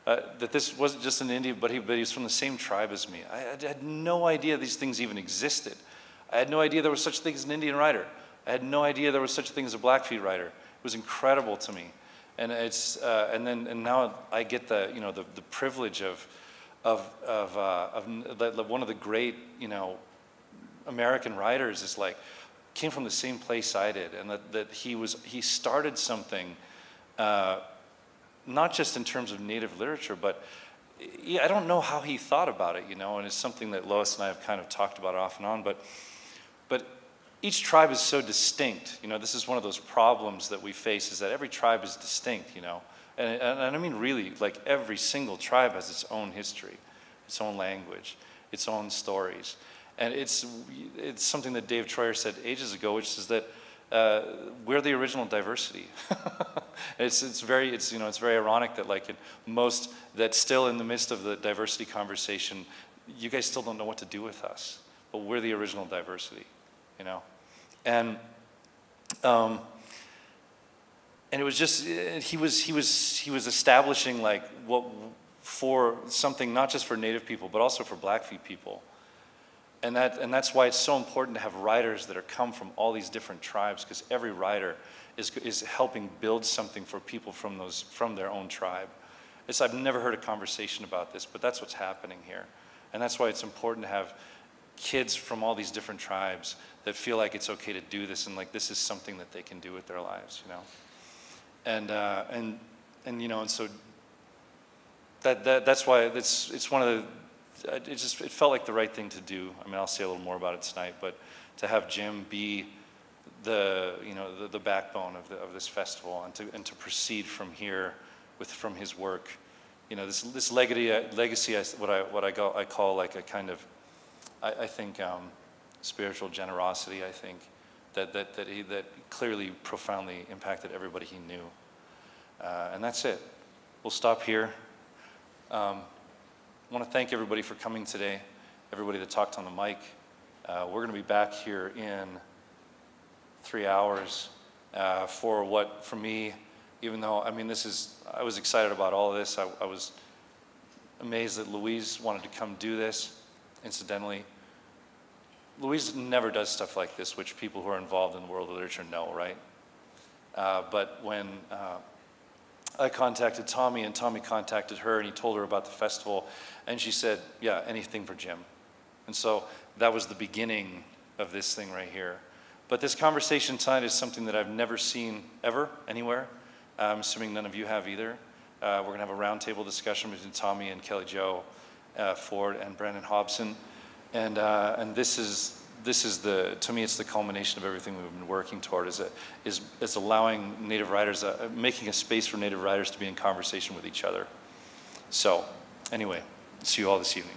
That this wasn't just an Indian, but he was from the same tribe as me. I had no idea these things even existed. I had no idea there was such a thing as an Indian writer. I had no idea there was such a thing as a Blackfeet writer. It was incredible to me. And and now I get the privilege of one of the great, you know, American writers is like came from the same place I did, and that he started something, not just in terms of native literature, but I don't know how he thought about it, you know, and it's something that Lois and I have kind of talked about off and on, but each tribe is so distinct. You know, this is one of those problems that we face, is that every tribe is distinct, you know. And I mean really, like every single tribe has its own history, its own language, its own stories. And it's something that Dave Troyer said ages ago, which is that we're the original diversity. It's very ironic that like that still in the midst of the diversity conversation, you guys still don't know what to do with us, but we're the original diversity. You know, and it was just he was establishing like what for something not just for Native people but also for Blackfeet people, and that's why it's so important to have writers that come from all these different tribes, because every writer is helping build something for people from their own tribe. I've never heard a conversation about this, but that's what's happening here, and that's why it's important to have kids from all these different tribes that feel like it's okay to do this, and like this is something that they can do with their lives, you know. And you know, and so that's why it's one of the it felt like the right thing to do. I mean, I'll say a little more about it tonight, but to have Jim be the backbone of this festival, and to proceed from here from his work, you know, this legacy, what I call like a kind of, I think, spiritual generosity. I think that clearly profoundly impacted everybody he knew, and that's it. We'll stop here. I want to thank everybody for coming today. Everybody that talked on the mic. We're going to be back here in 3 hours for what, for me, even though I was excited about all of this. I was amazed that Louise wanted to come do this. Incidentally, Louise never does stuff like this, which people who are involved in the world of literature know, right? But when I contacted Tommy, and Tommy contacted her, and he told her about the festival, and she said, yeah, anything for Jim. And so that was the beginning of this thing right here. But this conversation tonight is something that I've never seen ever, anywhere. I'm assuming none of you have either. We're going to have a roundtable discussion between Tommy and Kelly Jo Ford and Brandon Hobson. And this is to me, it's the culmination of everything we've been working toward, is allowing Native writers, making a space for Native writers to be in conversation with each other. So anyway, see you all this evening.